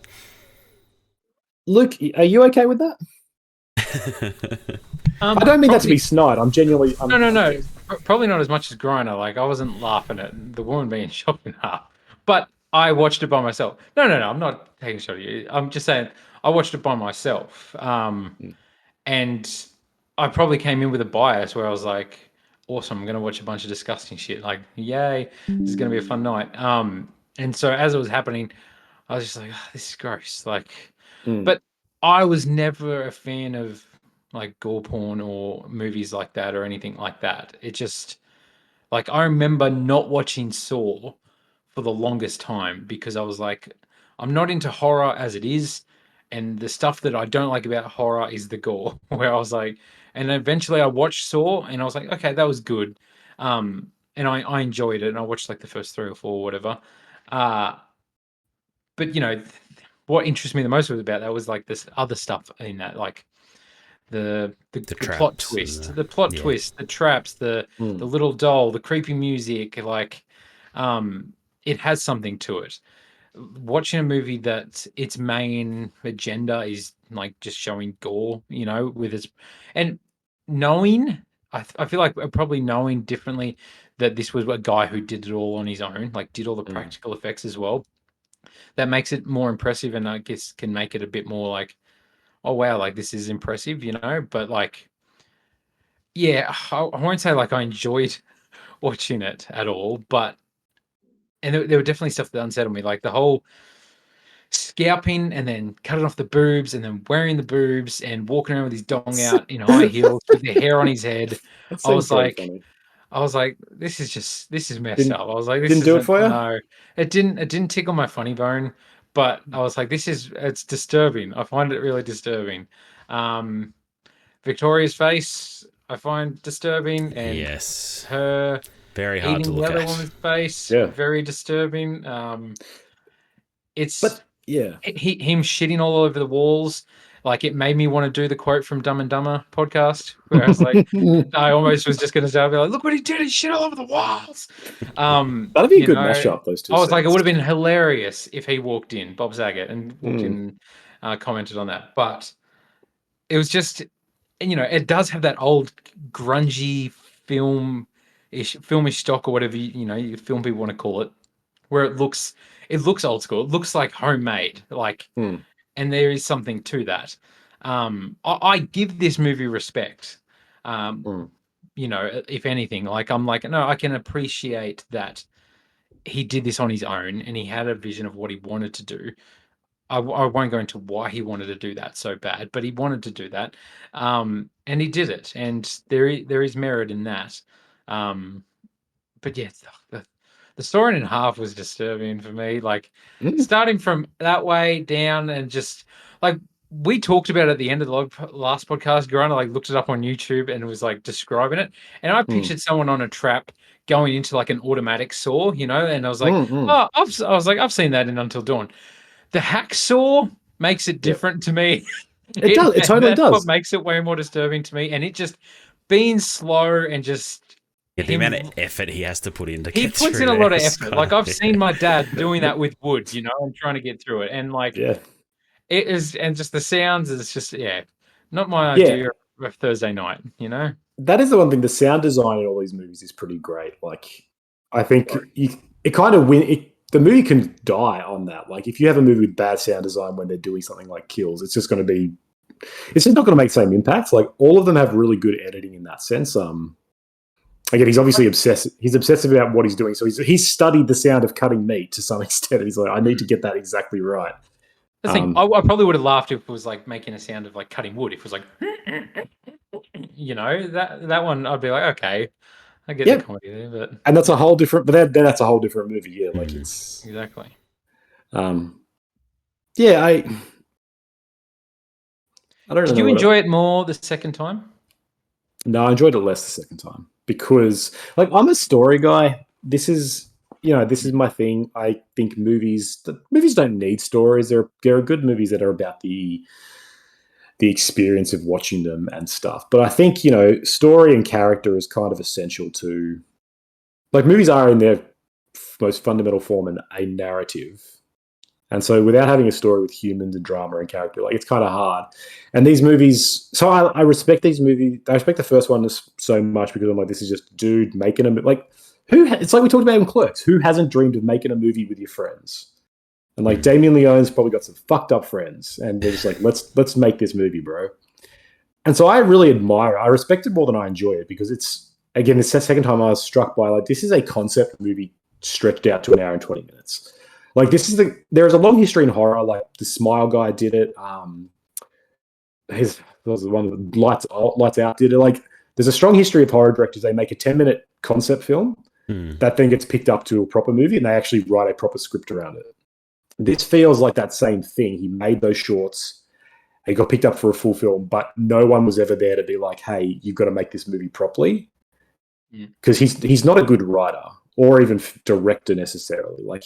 Luke, are you okay with that? I don't mean that to be snide. I'm genuinely. No. Probably not as much as Griner. Like I wasn't laughing at the woman being shot in half, but I watched it by myself. No. I'm not taking a shot at you. I'm just saying I watched it by myself, and I probably came in with a bias where I was like, "Awesome! I'm going to watch a bunch of disgusting shit. Like, yay! This is going to be a fun night." And so as it was happening, I was just like, oh, "This is gross." Like, but I was never a fan of like gore porn or movies like that or anything like that. It just like I remember not watching Saw for the longest time because I was like, I'm not into horror as it is, and the stuff that I don't like about horror is the gore. Where I was like, and eventually I watched Saw, and I was like, okay, that was good, and I enjoyed it, and I watched like the first 3 or 4 or whatever. But what interests me the most was about that was like this other stuff in that, like the plot twist, the plot twist, the traps, the little doll, the creepy music, like it has something to it. Watching a movie that its main agenda is like just showing gore, with its and knowing, I feel like probably knowing differently that this was a guy who did it all on his own, like did all the practical effects as well. That makes it more impressive, and I guess can make it a bit more like, oh wow, like this is impressive, but like, yeah, I won't say like I enjoyed watching it at all, but there were definitely stuff that unsettled me, like the whole scalping and then cutting off the boobs and then wearing the boobs and walking around with his dong out in high heels with the hair on his head. That I was seems very like, funny. this is messed up. I was like, this Didn't do it for you? No, it didn't tickle my funny bone, but I was like, it's disturbing. I find it really disturbing. Victoria's face I find disturbing, and her very hard to eating look the other at. woman's face, Yeah. very disturbing. But yeah, him shitting all over the walls. Like it made me want to do the quote from Dumb and Dumber podcast, where I was like, I almost was just going to say, I'll be like, look what he did, he shit all over the walls. That'd be a good mashup. Those two. I was like, it would have been hilarious if he walked in, Bob Saget, and walked in, commented on that. But it was just, it does have that old grungy filmish stock or whatever you film people want to call it, where it looks old school. It looks like homemade, like, and there is something to that. I give this movie respect. If anything, like I'm like, no, I can appreciate that he did this on his own and he had a vision of what he wanted to do. I won't go into why he wanted to do that so bad, but he wanted to do that, and he did it, and there is merit in that. But yeah, the story in half was disturbing for me. Like starting from that way down, and just like we talked about at the end of the last podcast, Grana like looked it up on YouTube and was like describing it, and I pictured someone on a trap going into like an automatic saw, and I was like, oh, I've seen that in Until Dawn. The hacksaw makes it different to me. It does. It totally does. What makes it way more disturbing to me, and it just being slow and just. Yeah, the amount of effort he has to put in to he get through puts in a lot of effort. Kind like I've seen my dad doing that with wood, and trying to get through it, and like it is, and just the sounds is just not my idea of Thursday night, that is the one thing. The sound design in all these movies is pretty great. Like, I think Right. it kind of win. The movie can die on that. Like, if you have a movie with bad sound design when they're doing something like kills, it's just going to be. It's just not going to make the same impacts. Like, all of them have really good editing in that sense. Again, he's obviously obsessed. He's obsessive about what he's doing. So he's studied the sound of cutting meat to some extent. He's like, I need to get that exactly right. The thing, I probably would have laughed if it was like making a sound of like cutting wood. If it was like, that one, I'd be like, okay, I get the Yeah, comedy there, but and that's a whole different. But then that's a whole different movie. Yeah, like Mm. it's. exactly. Yeah, I don't Did know you what. enjoy it more the second time? No, I enjoyed it less the second time because, like, I'm a story guy. This is my thing. I think movies don't need stories. There are good movies that are about the experience of watching them and stuff. But I think story and character is kind of essential to, like, movies are in their most fundamental form a narrative. And so without having a story with humans and drama and character, like, it's kind of hard. And these movies, so I respect these movies. I respect the first one so much because I'm like, this is just a dude making a like it's like we talked about in Clerks. Who hasn't dreamed of making a movie with your friends? And like Damien Leone's probably got some fucked up friends, and they're just like, let's make this movie, bro. And so I really admire it. I respect it more than I enjoy it because it's, again, the second time I was struck by, like, this is a concept movie stretched out to an hour and 20 minutes. Like, there is a long history in horror. Like, the Smile guy did it. His was the one that Lights Out did it. Like, there's a strong history of horror directors. They make a 10-minute concept film that then gets picked up to a proper movie, and they actually write a proper script around it. This feels like that same thing. He made those shorts. He got picked up for a full film, but no one was ever there to be like, "Hey, you've got to make this movie properly," because he's not a good writer or even director necessarily. Like,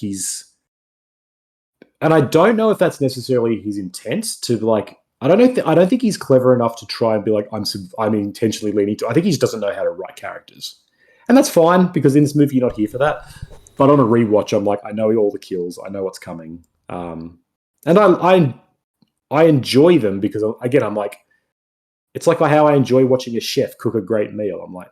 and I don't know if that's necessarily his intent to, like. I don't think he's clever enough to try and be like, I'm intentionally leaning to. I think he just doesn't know how to write characters, and that's fine because in this movie you're not here for that. But on a rewatch, I'm like, I know all the kills, I know what's coming, and I enjoy them because, again, I'm like, it's like how I enjoy watching a chef cook a great meal. I'm like,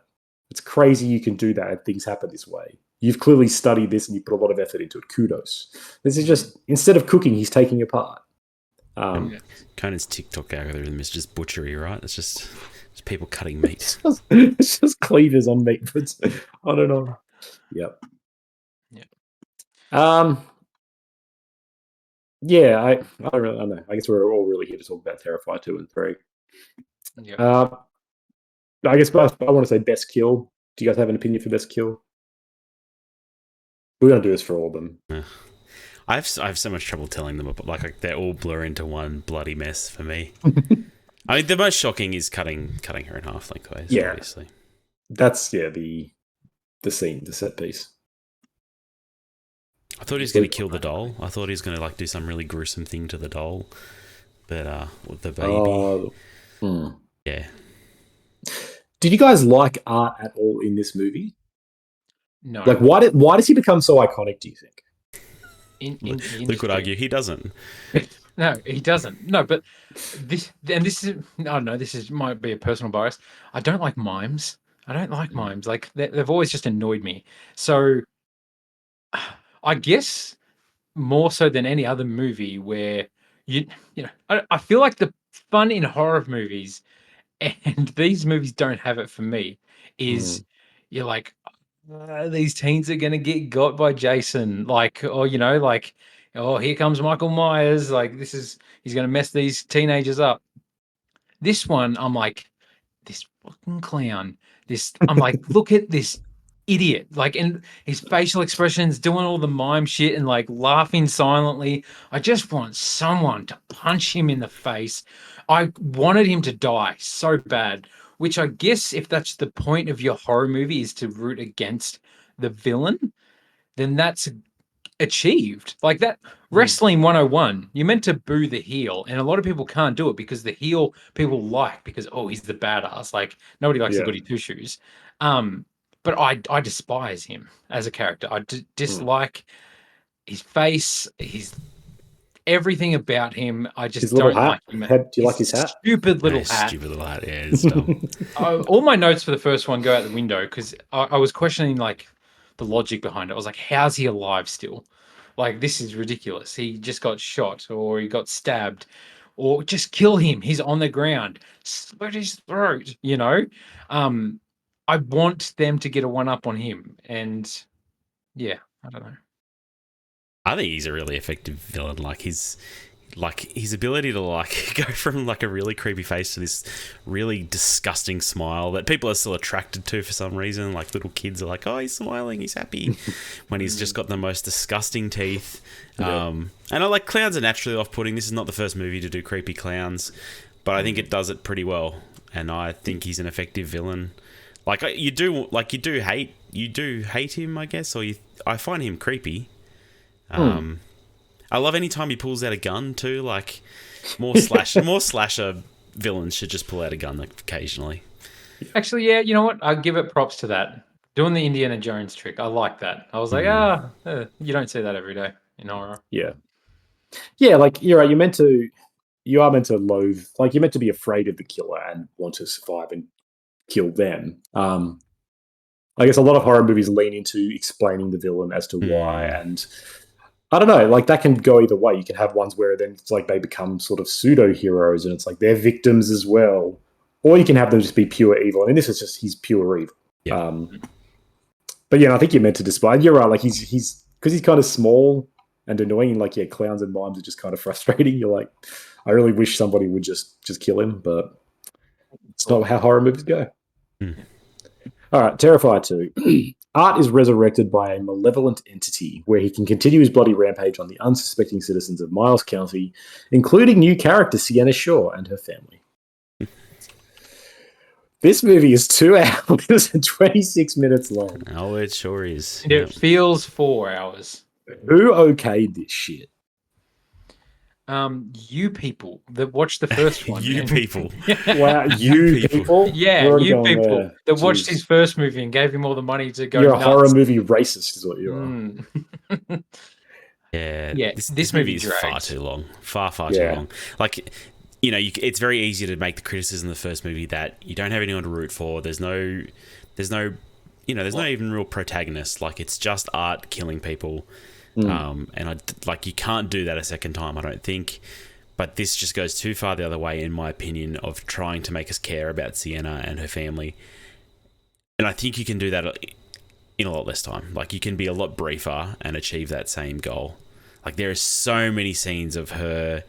it's crazy you can do that and things happen this way. You've clearly studied this and you put a lot of effort into it. Kudos. This is just, instead of cooking, he's taking apart. Conan's TikTok algorithm is just butchery, right? It's just people cutting meat. It's just cleavers on meat. But I don't know. Yep. Yeah, I don't know. I guess we're all really here to talk about Terrifier 2 and 3. Yeah. I guess I want to say best kill. Do you guys have an opinion for best kill? We're going to do this for all of them. I have so much trouble telling them, but like they all blur into one bloody mess for me. I mean, the most shocking is cutting her in half lengthways. Yeah, obviously. That's the scene, the set piece. I thought he was going to kill the doll. I thought he was going to do some really gruesome thing to the doll, but with the baby. Yeah. Did you guys like art at all in this movie? No. Like, why does he become so iconic, do you think? Luke could argue he doesn't. No, he doesn't. No, but this is, I don't know, might be a personal bias. I don't like mimes. I don't like mimes. Like, they've always just annoyed me. So I guess more so than any other movie where I feel like the fun in horror movies, and these movies don't have it for me, is you're like, these teens are gonna get got by Jason, like, or like, oh, here comes Michael Myers, like, he's gonna mess these teenagers up. This one, I'm like, this fucking clown. I'm like, look at this idiot. Like, and his facial expressions, doing all the mime shit and like laughing silently. I just want someone to punch him in the face. I wanted him to die so bad, which I guess if that's the point of your horror movie is to root against the villain, then that's achieved. Like that wrestling 101, you're meant to boo the heel, and a lot of people can't do it because the heel people like because, oh, he's the badass. Like, nobody likes a goody two shoes. But I despise him as a character. I dislike his face, his everything about him, I His just little don't like hat. him. Do you like his hat? Stupid little hat. Stupid little hat. Yeah, it's dumb. All my notes for the first one go out the window because I was questioning like the logic behind it. I was like, how's he alive still? Like, this is ridiculous. He just got shot or he got stabbed or just kill him. He's on the ground. Slit his throat, you know? I want them to get a one up on him. And yeah, I don't know. I think he's a really effective villain. Like his ability to like go from like a really creepy face to this really disgusting smile that people are still attracted to for some reason. Like little kids are like, oh, he's smiling, he's happy, when he's just got the most disgusting teeth. And I like clowns are naturally off-putting. This is not the first movie to do creepy clowns, but I think it does it pretty well. And I think he's an effective villain. Like you do hate him, I guess, or I find him creepy. I love any time he pulls out a gun too. Like more slasher villains should just pull out a gun occasionally. Actually, yeah, you know what? I give it props to that. Doing the Indiana Jones trick. I like that. I was like, you don't see that every day in horror. Yeah. Yeah, like you're right. You are meant to loathe, like you're meant to be afraid of the killer and want to survive and kill them. I guess a lot of horror movies lean into explaining the villain as to why, and I don't know, like that can go either way. You can have ones where then it's like they become sort of pseudo heroes and it's like they're victims as well, or you can have them just be pure evil. I mean, this is just he's pure evil. Yeah. But yeah, I think you're meant to despise. You're right. Like he's because he's kind of small and annoying. Like yeah, clowns and mimes are just kind of frustrating. You're like, I really wish somebody would just kill him, but it's not how horror movies go. All right, Terrifier 2. Art is resurrected by a malevolent entity where he can continue his bloody rampage on the unsuspecting citizens of Miles County, including new character Sienna Shaw and her family. This movie is 2 hours and 26 minutes long. Oh, it sure is. It feels 4 hours. Who okayed this shit? You people that watched the first one. You people. Wow, you people? Yeah, you people that watched his first movie and gave him all the money to go. You're nuts. a horror movie racist, is what you are. Yeah. This movie is far too long. Far too long. Like, you know, it's very easy to make the criticism of the first movie that you don't have anyone to root for. There's no even real protagonist. Like, it's just art killing people. And you can't do that a second time, I don't think. But this just goes too far the other way, in my opinion, of trying to make us care about Sienna and her family. And I think you can do that in a lot less time. Like, you can be a lot briefer and achieve that same goal. Like, there are so many scenes of her,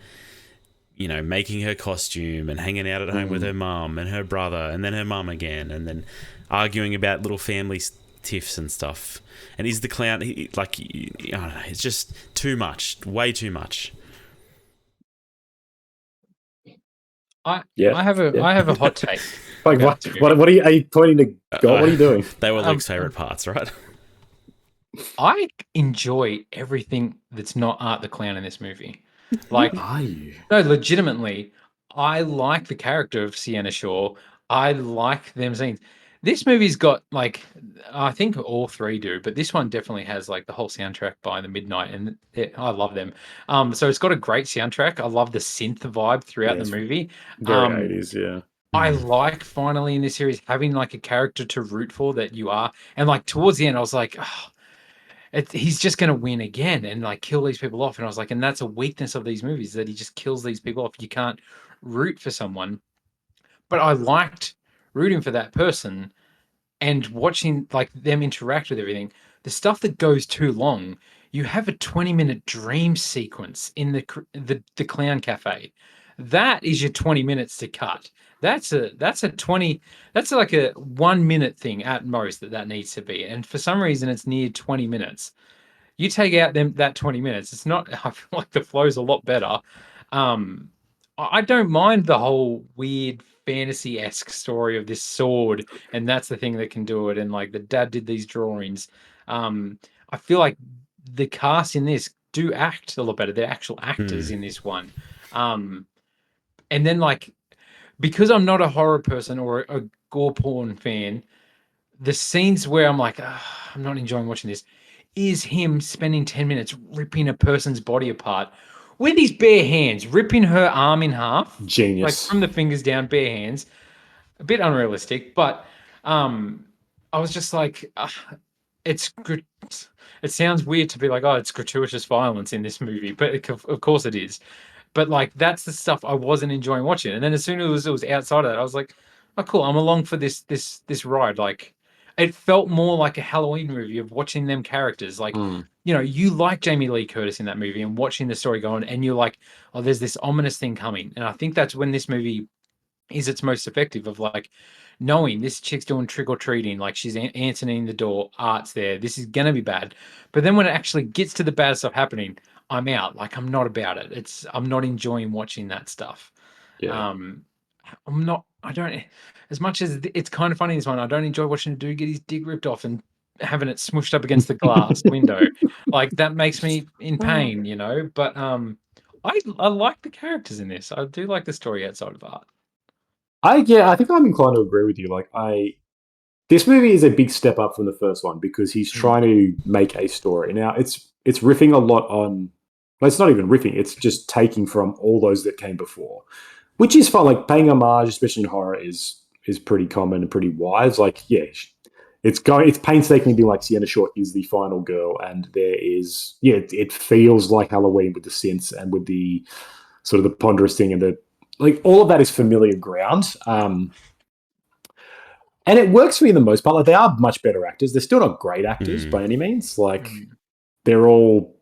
you know, making her costume and hanging out at home with her mum and her brother and then her mum again and then arguing about little family tiffs and stuff. And is the clown I don't know, it's just too much, way too much. I have a hot take. Like what are you pointing to God? What are you doing? They were Luke's favorite parts, right? I enjoy everything that's not Art the Clown in this movie. Like, Are you? No, legitimately, I like the character of Sienna Shaw. I like them scenes. This movie's got like, I think all three do, but this one definitely has like the whole soundtrack by the Midnight, and I love them. So it's got a great soundtrack. I love the synth vibe throughout the movie. Very 80s, yeah. I like finally in this series having like a character to root for that you are, and like towards the end, I was like, he's just going to win again and like kill these people off. And I was like, and that's a weakness of these movies, that he just kills these people off. You can't root for someone. But I liked rooting for that person and watching like them interact with everything. The stuff that goes too long, you have a 20-minute dream sequence in the clown cafe. That is your 20 minutes to cut. That's like a 1 minute thing at most that needs to be. And for some reason it's near 20 minutes. You take out that 20 minutes, it's not, I feel like the flow's a lot better. I don't mind the whole weird fantasy-esque story of this sword, and that's the thing that can do it. And like the dad did these drawings. I feel like the cast in this do act a lot better. They're actual actors in this one. And then like, because I'm not a horror person or a gore porn fan, the scenes where I'm like, I'm not enjoying watching this, is him spending 10 minutes ripping a person's body apart with his bare hands, ripping her arm in half, like Genius. from the fingers down, bare hands. A bit unrealistic, but I was just like, it's it sounds weird to be like, oh, it's gratuitous violence in this movie, but of course it is. But like that's the stuff I wasn't enjoying watching. And then as soon as it was outside of that, I was like, oh cool, I'm along for this ride. Like it felt more like a Halloween movie of watching them characters. Like, you like Jamie Lee Curtis in that movie and watching the story go on, and you're like, oh, there's this ominous thing coming. And I think that's when this movie is its most effective of like knowing this chick's doing trick or treating, like she's answering the door, art's there, this is gonna be bad. But then when it actually gets to the bad stuff happening, I'm out. Like I'm not about it. I'm not enjoying watching that stuff. Yeah. I'm not. I don't. As much as it's kind of funny this one, I don't enjoy watching a dude get his dick ripped off and having it smushed up against the glass window. Like that makes me in pain, But I like the characters in this. I do like the story outside of art. I think I'm inclined to agree with you. This movie is a big step up from the first one because he's trying to make a story. Now it's riffing a lot on. Well, it's not even riffing; it's just taking from all those that came before, which is fun. Like paying homage, especially in horror, is pretty common and pretty wise. Like, yeah, it's painstakingly being like Sienna Short is the final girl, and there is it feels like Halloween with the synths and with the sort of the ponderous thing and the like all of that is familiar ground. And it works for me the most part. Like they are much better actors. They're still not great actors by any means. Like they're all,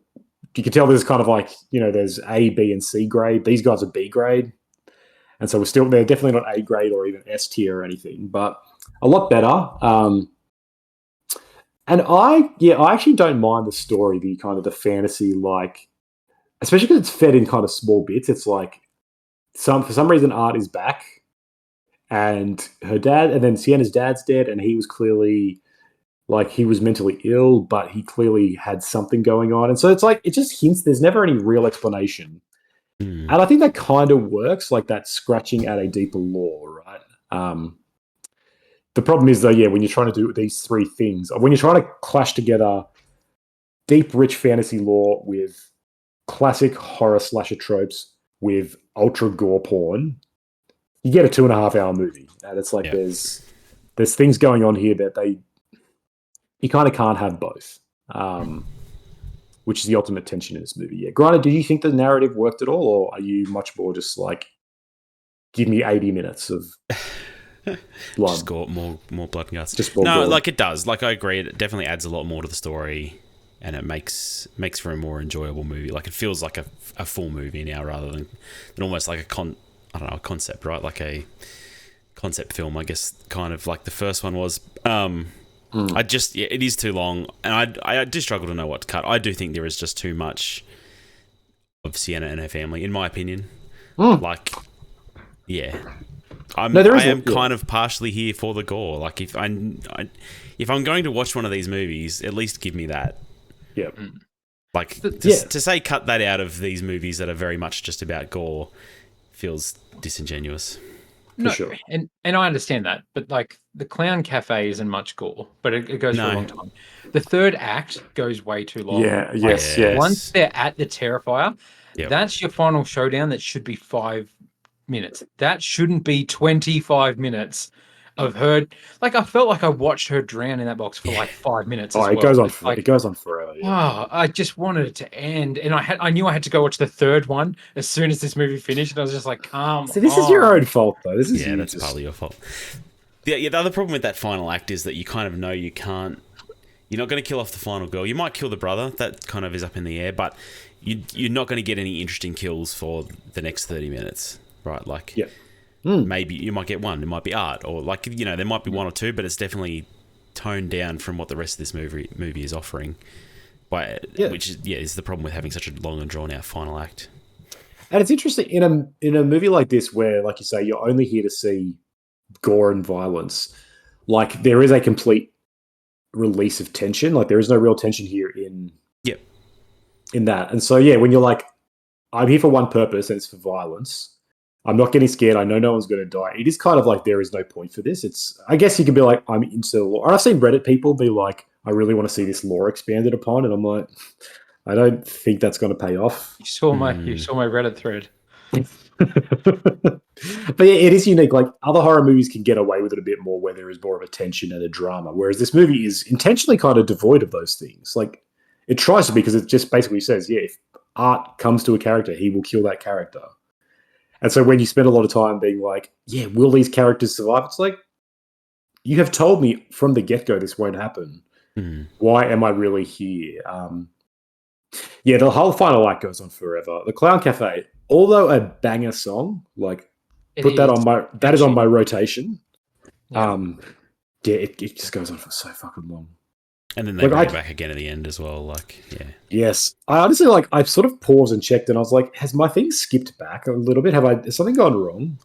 you can tell there's kind of like, there's A, B, and C grade. These guys are B grade. And so they're definitely not A grade or even S tier or anything, but a lot better. And I actually don't mind the story, the kind of the fantasy, like, especially because it's fed in kind of small bits. It's like, for some reason, Art is back, and then Sienna's dad's dead, and he was clearly like he was mentally ill, but he clearly had something going on, and so it's like it just hints. There's never any real explanation, and I think that kind of works, like that scratching at a deeper lore, right? The problem is though, when you're trying to do these three things, when you're trying to clash together deep, rich fantasy lore with classic horror slasher tropes with ultra gore porn, you get a 2.5 hour movie, and it's like there's things going on here that you kind of can't have both, which is the ultimate tension in this movie. Yeah, granted, did you think the narrative worked at all, or are you much more just like give me 80 minutes of blood? Just more blood and guts. Just more gore. Like it does. Like I agree, it definitely adds a lot more to the story. And it makes for a more enjoyable movie. Like it feels like a full movie now, rather than almost like a concept, right? Like a concept film, I guess, kind of like the first one was. It is too long, and I do struggle to know what to cut. I do think there is just too much of Sienna and her family, in my opinion. Like, yeah, I am kind of partially here for the gore. Like if I'm going to watch one of these movies, at least give me that. Yeah. Like to say cut that out of these movies that are very much just about gore feels disingenuous. No, sure. And I understand that, but like the Clown Cafe isn't much gore, but it goes for a long time. The third act goes way too long. Yeah, yes. Once they're at the Terrifier, that's your final showdown. That should be 5 minutes. That shouldn't be 25 minutes of her. Like I felt like I watched her drown in that box for like 5 minutes. It goes on. It goes on forever. Yeah. Oh, I just wanted it to end, and I knew I had to go watch the third one as soon as this movie finished. And I was just like, See, this is your own fault, though. This is that's partly your fault. The other problem with that final act is that you kind of know you can't. You're not going to kill off the final girl. You might kill the brother. That kind of is up in the air, but you're not going to get any interesting kills for the next 30 minutes, right? Like, maybe you might get one. It might be Art, or like there might be one or two, but it's definitely toned down from what the rest of this movie is offering. Which is the problem with having such a long and drawn out final act. And it's interesting in a movie like this, where, like you say, you're only here to see gore and violence. Like there is a complete release of tension. Like there is no real tension here in that. And so when you're like, I'm here for one purpose, and it's for violence. I'm not getting scared. I know no one's going to die. It is kind of like there is no point for this. I guess you can be like, I'm into the lore. I've seen Reddit people be like, I really want to see this lore expanded upon, and I'm like, I don't think that's going to pay off. You saw my Reddit thread. But yeah, it is unique. Like other horror movies can get away with it a bit more where there is more of a tension and a drama, whereas this movie is intentionally kind of devoid of those things. Like it tries to be because it just basically says, yeah, if Art comes to a character, he will kill that character. And so when you spend a lot of time being like, yeah, will these characters survive? It's like, you have told me from the get-go this won't happen. Why am I really here? Yeah, the whole final act goes on forever. The Clown Cafe, although a banger song, like that is on my rotation. Yeah. Yeah, it just goes on for so fucking long. And then they bring it back again at the end as well. Like, yeah. Yes. I honestly, like, I've sort of paused and checked and I was like, has my thing skipped back a little bit? Has something gone wrong?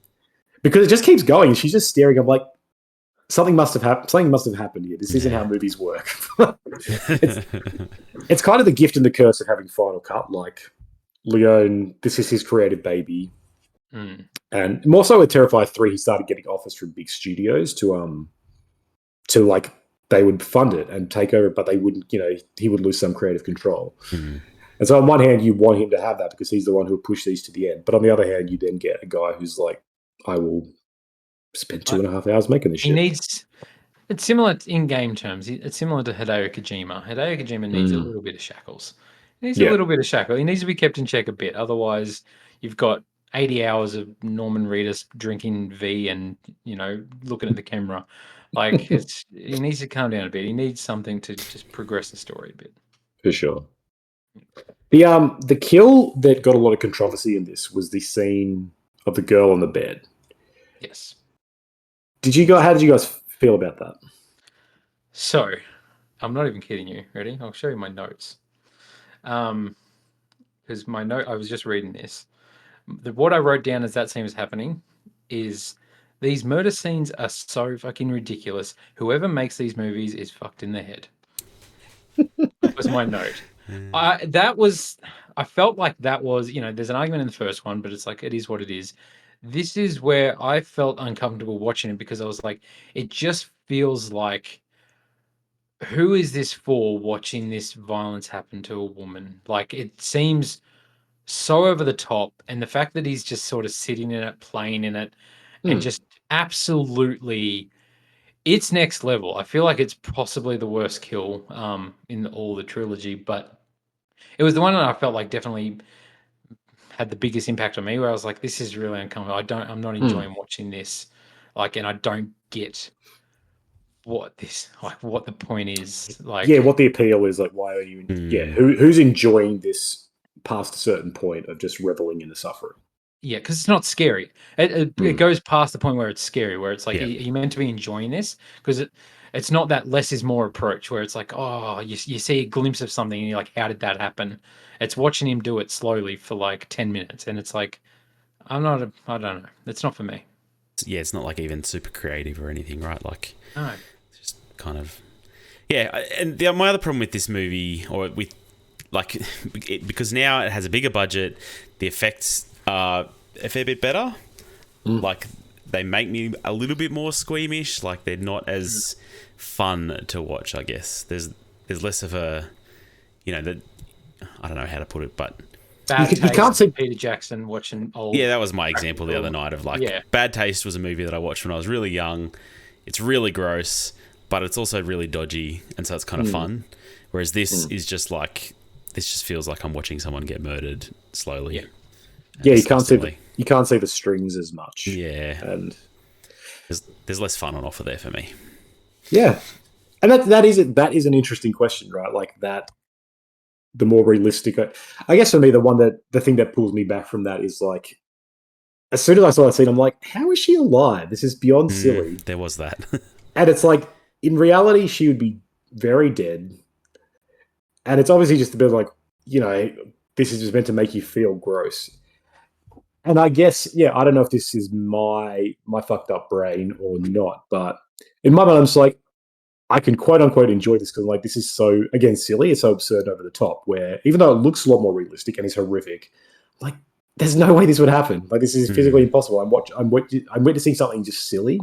Because it just keeps going. She's just staring. I'm like, something must have happened. Something must have happened here. This isn't how movies work. It's kind of the gift and the curse of having Final Cut. Like, Leone, this is his creative baby. And more so with Terrifier 3, he started getting offers from big studios to like, they would fund it and take over, but they wouldn't, he would lose some creative control. And so on one hand, you want him to have that because he's the one who would push these to the end. But on the other hand, you then get a guy who's like, I will spend 2.5 hours making this shit. It's similar in game terms. It's similar to Hideo Kojima. Hideo Kojima needs a little bit of shackles. He needs a little bit of shackle. He needs to be kept in check a bit. Otherwise, you've got 80 hours of Norman Reedus drinking V and, looking at the camera. Like, he needs to calm down a bit. He needs something to just progress the story a bit. For sure. The kill that got a lot of controversy in this was the scene of the girl on the bed. Yes. How did you guys feel about that? So, I'm not even kidding you. Ready? I'll show you my notes. Because I was just reading this. What I wrote down as that scene was happening is these murder scenes are so fucking ridiculous. Whoever makes these movies is fucked in the head. That was my note. I felt like that was, there's an argument in the first one, but it's like, it is what it is. This is where I felt uncomfortable watching it because I was like, it just feels like, who is this for watching this violence happen to a woman? Like, it seems so over the top. And the fact that he's just sort of sitting in it, playing in it, and just absolutely, it's next level. I feel like it's possibly the worst kill in all the trilogy, but it was the one that I felt like definitely had the biggest impact on me, where I was like, this is really uncomfortable. I'm not enjoying watching this. Like, and I don't get what the point is. Like, yeah, what the appeal is. Like, why are you? Yeah, who's enjoying this past a certain point of just reveling in the suffering? Yeah, because it's not scary. It goes past the point where it's scary, where it's like, are you meant to be enjoying this? Because it's not that less is more approach, where it's like, oh, you see a glimpse of something and you're like, how did that happen? It's watching him do it slowly for like 10 minutes. And it's like, I don't know. It's not for me. Yeah, it's not like even super creative or anything, right? Like, no. It's just kind of... Yeah, and my other problem with this movie, or with, like, because now it has a bigger budget, the effects are a fair bit better. Like, they make me a little bit more squeamish. Like, they're not as fun to watch, I guess. There's less of a, I don't know how to put it, but... You can't see Peter Jackson watching old... Yeah, that was my example the other night of, like, Bad Taste was a movie that I watched when I was really young. It's really gross, but it's also really dodgy, and so it's kind of fun. Whereas this is just like... This just feels like I'm watching someone get murdered slowly. Yeah, you can't see the strings as much. Yeah, and there's less fun on offer there for me. Yeah, and that is an interesting question, right? Like that, the more realistic. I guess for me, the thing that pulls me back from that is like, as soon as I saw that scene, I'm like, how is she alive? This is beyond silly. There was that, and it's like in reality, she would be very dead. And it's obviously just a bit like, this is just meant to make you feel gross. And I guess, I don't know if this is my fucked up brain or not, but in my mind, I'm just like, I can quote unquote enjoy this because like this is so, again, silly. It's so absurd over the top. Where even though it looks a lot more realistic and is horrific, like there's no way this would happen. Like this is physically impossible. I'm witnessing something just silly.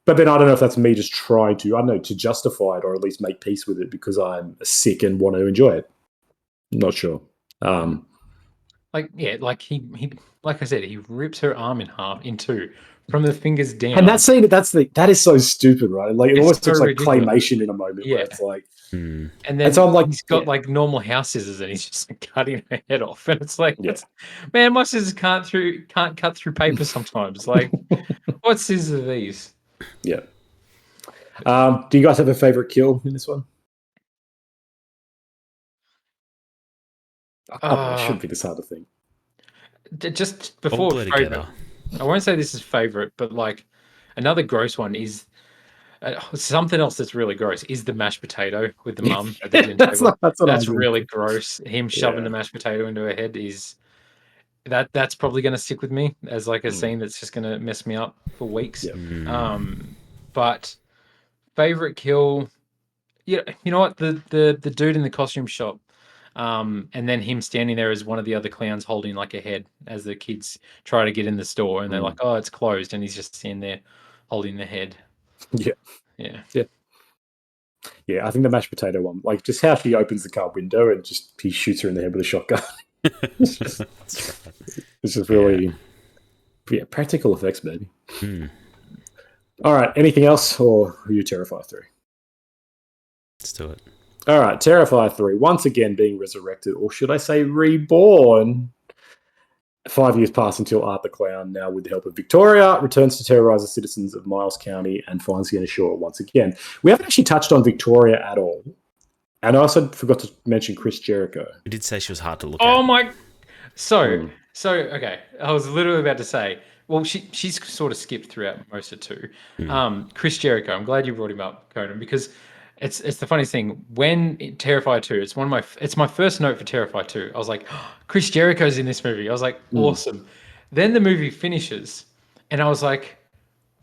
But then I don't know if that's me just trying to, I don't know, to justify it or at least make peace with it because I'm sick and want to enjoy it. I'm not sure. Like he like I said, he rips her arm in two from the fingers down. And that scene, that is so stupid, right? Like it It's almost so looks like ridiculous. claymation in a moment where Yeah. it's like, And and then so I'm like, he's got like normal house scissors and he's just like, cutting her head off. And it's like, Yeah. man, my scissors can't cut through paper sometimes. Like, what scissors are these? Yeah. Do you guys have a favorite kill in this one? I don't know, it shouldn't be this hard to think. Just All before blur favorite, together. I won't say this is favorite, but like another gross one is something else that's really gross is the mashed potato with the mum at the dinner table. That's what I That's was gonna really think. gross. Him shoving the mashed potato into her head is that's probably going to stick with me as like a scene that's just going to mess me up for weeks. Yeah. But favorite kill, yeah, you know what, the dude in the costume shop, and then him standing there as one of the other clowns holding like a head as the kids try to get in the store, and they're like, "Oh, it's closed," and he's just standing there holding the head. Yeah. Yeah. Yeah, I think the mashed potato one, like just how she opens the car window and just he shoots her in the head with a shotgun. It's just really, practical effects, baby. All right, anything else, or are you Terrifier 3? Let's do it. All right, Terrifier 3, once again being resurrected, or should I say reborn? 5 years pass until Art the Clown, now with the help of Victoria, returns to terrorize the citizens of Miles County and finds Sienna Shore once again. We haven't actually touched on Victoria at all. And I also forgot to mention Chris Jericho. We did say she was hard to look at. Oh my. So okay, I was literally about to say. Well, she's sort of skipped throughout most of two. Chris Jericho. I'm glad you brought him up, Conan, because it's the funniest thing. When Terrifier 2, it's my first note for Terrifier 2. I was like, oh, Chris Jericho's in this movie. I was like, awesome. Then the movie finishes, and I was like,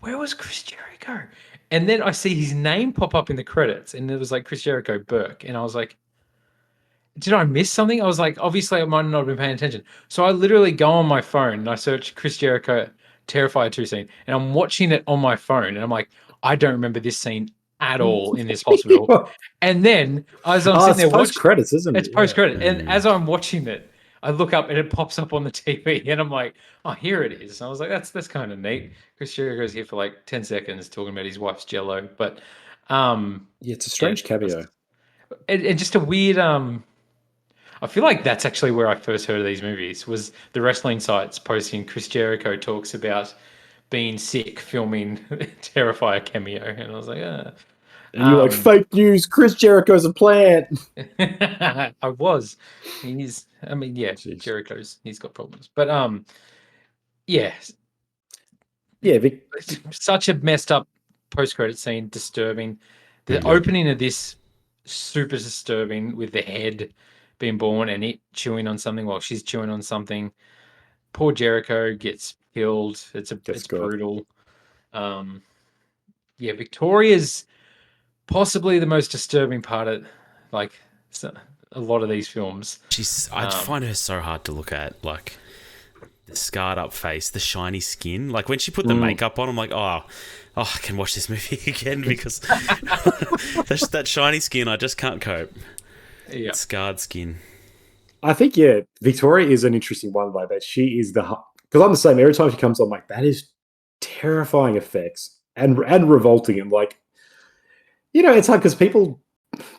where was Chris Jericho? And then I see his name pop up in the credits, and it was like Chris Jericho Burke, and I was like, did I miss something? I was like, obviously I might not have been paying attention. So I literally go on my phone and I search Chris Jericho Terrifier 2 scene, and I'm watching it on my phone, and I'm like, I don't remember this scene at all in this hospital. And then as I'm sitting there post watching, credits, isn't it? it's post credit, and as I'm watching it, I look up and it pops up on the TV, and I'm like, oh, here it is. And I was like, that's kind of neat. Chris Jericho's here for like 10 seconds talking about his wife's Jello, but it's a strange cameo. And just a weird I feel like that's actually where I first heard of these movies, was the wrestling sites posting Chris Jericho talks about being sick filming Terrifier cameo, and I was like, And you're like, fake news, Chris Jericho's a plant. I was. He's Jeez. Jericho's, he's got problems. But yeah. Such a messed up post-credit scene, disturbing. The opening of this, super disturbing, with the head being born and it chewing on something while she's chewing on something. Poor Jericho gets killed. It's brutal. Victoria's possibly the most disturbing part of like a lot of these films. I find her so hard to look at. Like the scarred up face, the shiny skin. Like when she put the makeup on, I'm like, oh, I can watch this movie again because that shiny skin, I just can't cope. Yeah, scarred skin. I think Victoria is an interesting one like that. She is because I'm the same. Every time she comes on, I'm like, that is terrifying effects and revolting, and like, it's hard because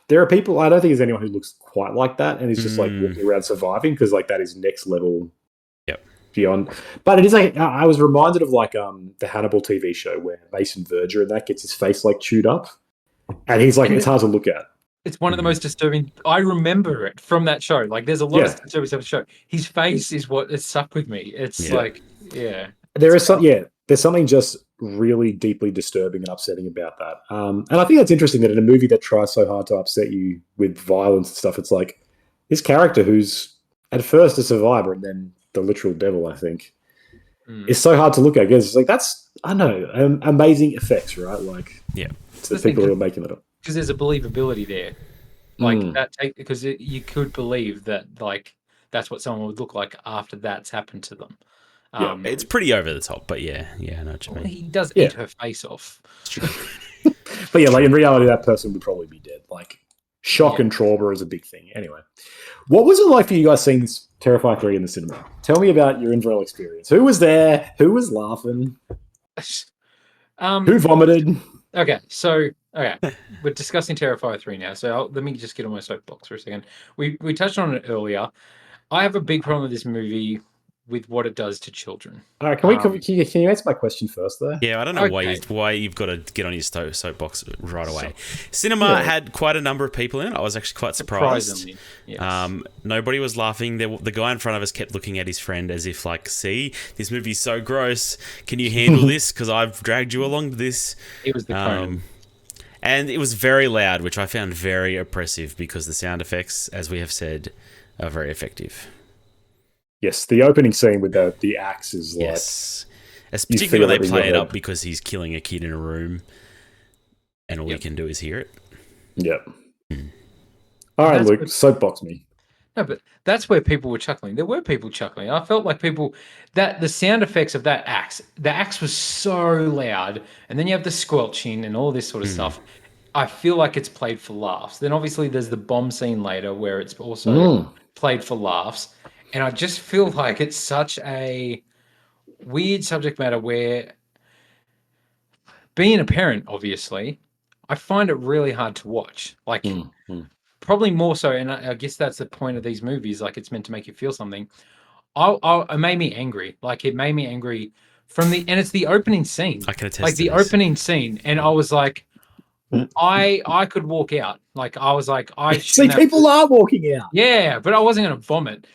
there are people. I don't think there's anyone who looks quite like that and is just like walking around surviving, because like that is next level. Yep. Beyond, but it is like I was reminded of like the Hannibal TV show where Mason Verger and that gets his face like chewed up, and he's like, it's hard to look at. It's one of the most disturbing. I remember it from that show. Like, there's a lot of disturbing stuff in the show. His face is what has stuck with me. It's like, there's something just really deeply disturbing and upsetting about that. And I think that's interesting that in a movie that tries so hard to upset you with violence and stuff, it's like this character who's at first a survivor and then the literal devil, I think, is so hard to look at because it's like, that's, I don't know, amazing effects, right? Like, it's the people who are making it up. Because there's a believability there, like because you could believe that, like, that's what someone would look like after that's happened to them. It's pretty over the top, but yeah, I know what you mean. He does eat her face off. But yeah, like in reality, that person would probably be dead. Like shock and trauma is a big thing. Anyway, what was it like for you guys seeing this Terrifier 3 in the cinema? Tell me about your in-real experience. Who was there? Who was laughing? Who vomited? Okay, so we're discussing Terrifier 3 now. So let me just get on my soapbox for a second. We touched on it earlier. I have a big problem with this movie with what it does to children. All right, can you answer my question first, though? Yeah, I don't know why you've got to get on your soapbox right away. Cinema had quite a number of people in it. I was actually quite surprised. Yes. Nobody was laughing. The guy in front of us kept looking at his friend as if, like, see, this movie's so gross. Can you handle this? Because I've dragged you along to this. It was the Conan. And it was very loud, which I found very oppressive because the sound effects, as we have said, are very effective. Yes, the opening scene with the axe is like... Yes. Particularly when they play it up because he's killing a kid in a room and all you can do is hear it. Yep. All right, Luke, soapbox me. No, but that's where people were chuckling. There were people chuckling. I felt like that the sound effects of the axe was so loud, and then you have the squelching and all this sort of stuff. I feel like it's played for laughs. Then obviously there's the bomb scene later where it's also played for laughs. And I just feel like it's such a weird subject matter where being a parent, obviously, I find it really hard to watch. Like, probably more so, and I guess that's the point of these movies. Like, it's meant to make you feel something. It made me angry. Like, it made me angry and it's the opening scene. I can attest like to the this. opening scene, and I was like, I could walk out. Like, I was like, see, people are walking out. Yeah, but I wasn't going to vomit.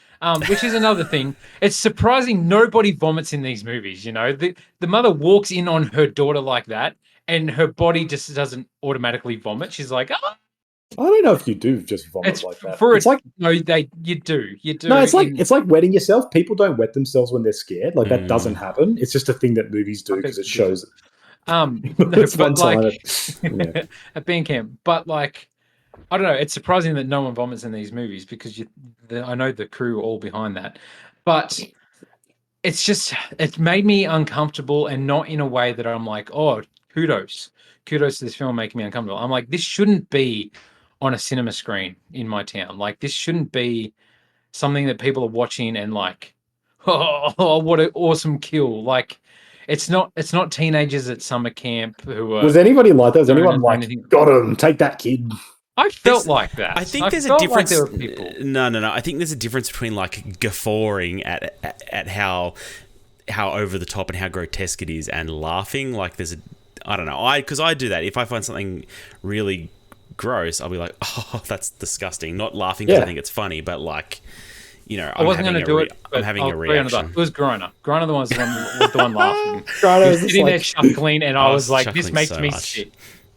Which is another thing. It's surprising nobody vomits in these movies. You know, the mother walks in on her daughter like that, and her body just doesn't automatically vomit. She's like, oh. I don't know if you do just vomit like that. You do. No, it's like wetting yourself. People don't wet themselves when they're scared. Like that doesn't happen. It's just a thing that movies do because it shows. It's one time at band camp, but like. I don't know. It's surprising that no one vomits in these movies because I know the crew are all behind that. But it made me uncomfortable, and not in a way that I'm like, oh, kudos to this film making me uncomfortable. I'm like, this shouldn't be on a cinema screen in my town. Like, this shouldn't be something that people are watching and like, oh, what an awesome kill. Like, it's not teenagers at summer camp who are... Was anybody like that? Was anyone like, got him, take that kid? I felt like that. I think there's a difference. Like there were people. No. I think there's a difference between like guffawing at how over the top and how grotesque it is, and laughing. Like I don't know. Because I do that. If I find something really gross, I'll be like, oh, that's disgusting. Not laughing because I think it's funny, but like, you know, I wasn't going to do it. I'm having a reaction. It was Griner. Griner was the one laughing. Griner was sitting there chuckling, and I was like, this makes me sick.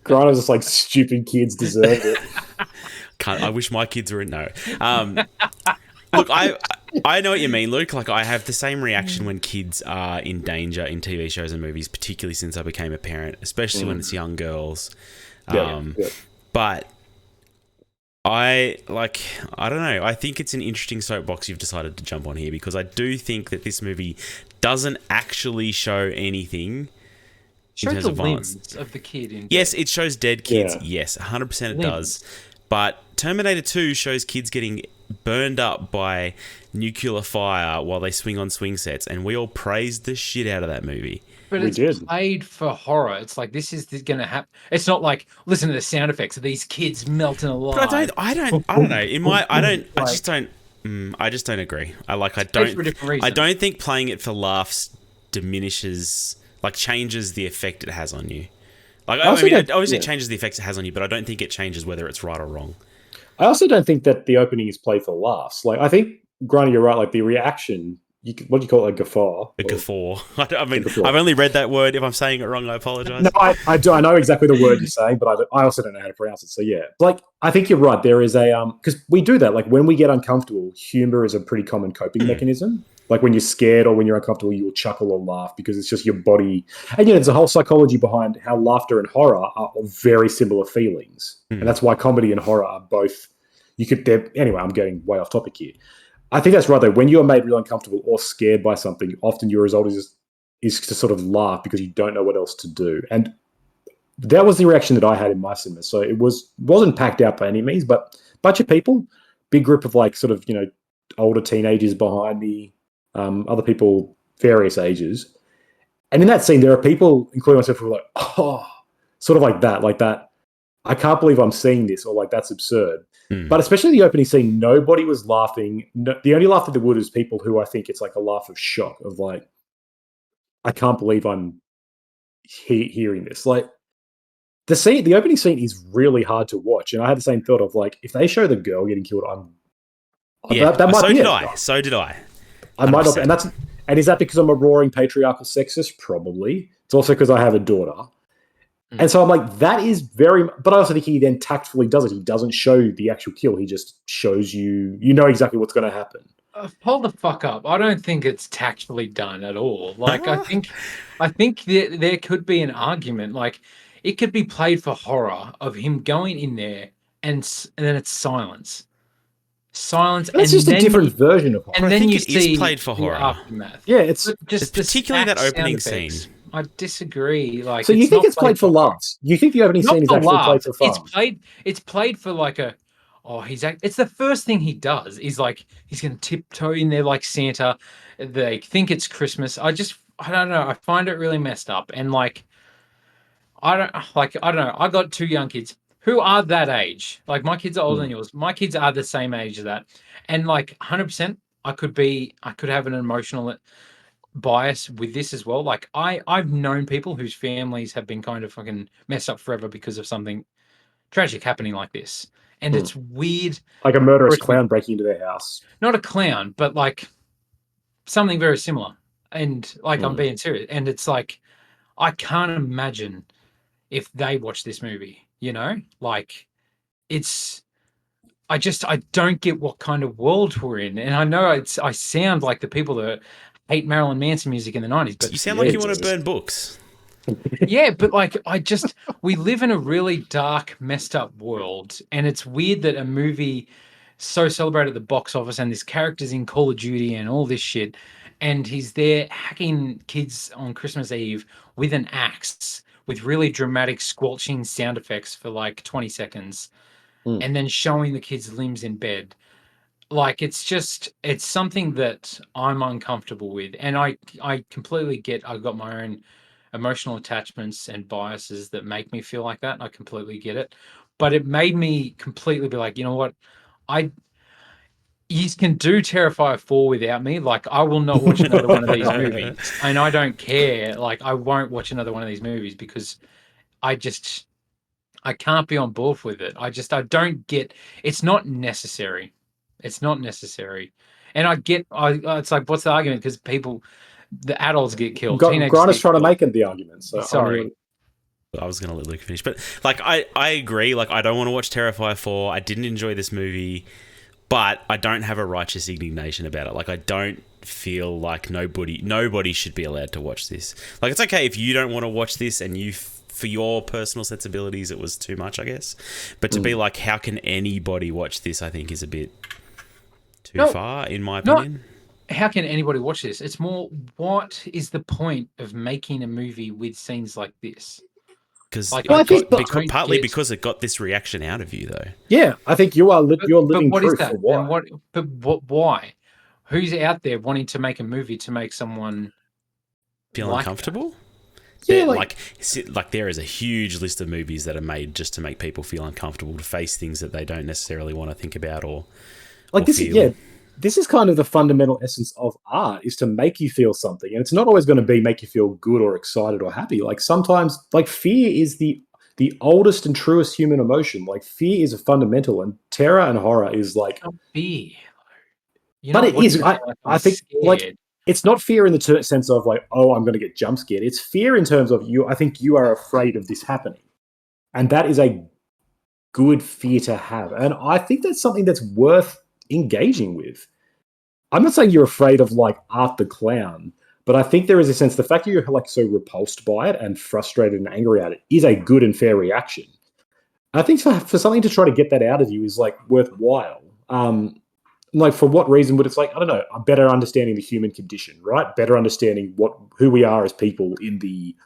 Griner was just like, stupid kids deserve it. I wish my kids were in. No. Look, I know what you mean, Luke. Like, I have the same reaction when kids are in danger in TV shows and movies, particularly since I became a parent, especially when it's young girls. But I don't know. I think it's an interesting soapbox you've decided to jump on here, because I do think that this movie doesn't actually show anything. Shows the limbs of the kid. Yes, it shows dead kids. Yeah. Yes, 100% it does. But Terminator 2 shows kids getting burned up by nuclear fire while they swing on swing sets, and we all praised the shit out of that movie. But it's played for horror. It's like, this is going to happen. It's not like, listen to the sound effects of these kids melting alive. But I don't know. I just don't agree. I don't think playing it for laughs diminishes, like, changes the effect it has on you. Like, obviously it changes the effects it has on you, but I don't think it changes whether it's right or wrong. I also don't think that the opening is played for laughs. Like, I think, Granny, you're right. Like, the reaction, what do you call it? A guffaw? A guffaw. I mean, I've only read that word. If I'm saying it wrong, I apologize. No, I do. I know exactly the word you're saying, but I also don't know how to pronounce it. So, yeah. Like, I think you're right. There is because we do that. Like, when we get uncomfortable, humor is a pretty common coping mechanism. Like, when you're scared or when you're uncomfortable, you will chuckle or laugh because it's just your body. And, there's a whole psychology behind how laughter and horror are very similar feelings. And that's why comedy and horror are both... Anyway, I'm getting way off topic here. I think that's right though. When you are made real uncomfortable or scared by something, often your result is to sort of laugh because you don't know what else to do. And that was the reaction that I had in my cinema. So it wasn't packed out by any means, but a bunch of people, big group of like sort of older teenagers behind me, other people various ages, and in that scene there are people, including myself, who are like, oh, sort of like that. I can't believe I'm seeing this, or like that's absurd. But especially the opening scene, nobody was laughing. No, the only laugh that there would is people who I think it's like a laugh of shock of like, I can't believe I'm hearing this. Like the opening scene is really hard to watch, and I had the same thought of like, if they show the girl getting killed, that might so be did it. I. So did I. I might not, and is that because I'm a roaring patriarchal sexist? Probably. It's also because I have a daughter. And so I'm like, that is very, but I also think he then tactfully does it. He doesn't show the actual kill. He just shows you know exactly what's going to happen. Hold the fuck up. I don't think it's tactfully done at all. Like, I think there could be an argument. Like, it could be played for horror of him going in there and then it's silence. Silence. But it's just a different version of horror. And then you see is played for the horror. aftermath. Yeah, it's just particularly that opening scene. I disagree. Like, so you think it's played for laughs? You think the opening scene is actually played for fun? It's played for like a. Oh, it's the first thing he does. Is like he's going to tiptoe in there like Santa. They think it's Christmas. I don't know. I find it really messed up. And like, I don't know. I got two young kids who are that age. Like my kids are older than yours. My kids are the same age as that. And like 100%, I could have an emotional bias with this as well. Like I've known people whose families have been kind of fucking messed up forever because of something tragic happening like this. And it's weird. Like a murderous clown breaking into their house. Not a clown, but like something very similar. And like I'm being serious. And it's like I can't imagine if they watch this movie, Like I don't get what kind of world we're in. And I know I sound like the people that hate Marilyn Manson music in the 90s, but you sound like you want to burn books. Yeah, but like we live in a really dark, messed up world, and it's weird that a movie so celebrated at the box office and this character's in Call of Duty and all this shit, and he's there hacking kids on Christmas Eve with an axe with really dramatic squelching sound effects for like 20 seconds and then showing the kids' limbs in bed. Like it's something that I'm uncomfortable with, and I completely get. I've got my own emotional attachments and biases that make me feel like that. And I completely get it, but it made me completely be like, you know what, you can do Terrifier 4 without me. Like I will not watch another one of these movies, and I don't care. Like I won't watch another one of these movies because I can't be on board with it. I don't get. It's not necessary. It's not necessary. And it's like, what's the argument? Because the adults get killed. Grana's trying to make it the argument. So sorry. I was going to let Luke finish. But like, I agree. Like, I don't want to watch Terrifier 4. I didn't enjoy this movie, but I don't have a righteous indignation about it. Like, I don't feel like nobody should be allowed to watch this. Like, it's okay if you don't want to watch this and for your personal sensibilities, it was too much, I guess. But to be like, how can anybody watch this, I think is a bit too far, in my opinion. How can anybody watch this? It's more, what is the point of making a movie with scenes like this? Because like, partly because it got this reaction out of you, though. Yeah, I think you're living proof is that? For why. Why? Who's out there wanting to make a movie to make someone feel uncomfortable? Yeah, like there is a huge list of movies that are made just to make people feel uncomfortable, to face things that they don't necessarily want to think about or this. Feel. Yeah, this is kind of the fundamental essence of art, is to make you feel something, and it's not always going to make you feel good or excited or happy. Like sometimes, like fear is the oldest and truest human emotion. Like fear is a fundamental, and terror and horror is like fear. But it is. I think scared. Like. It's not fear in the sense of like, oh, I'm going to get jump scared. It's fear in terms of I think you are afraid of this happening. And that is a good fear to have. And I think that's something that's worth engaging with. I'm not saying you're afraid of like Art the Clown, but I think there is a sense, the fact that you're like so repulsed by it and frustrated and angry at it is a good and fair reaction. And I think for something to try to get that out of you is like worthwhile. like for what reason would it's like, I don't know, a better understanding the human condition, right? Better understanding who we are as people in the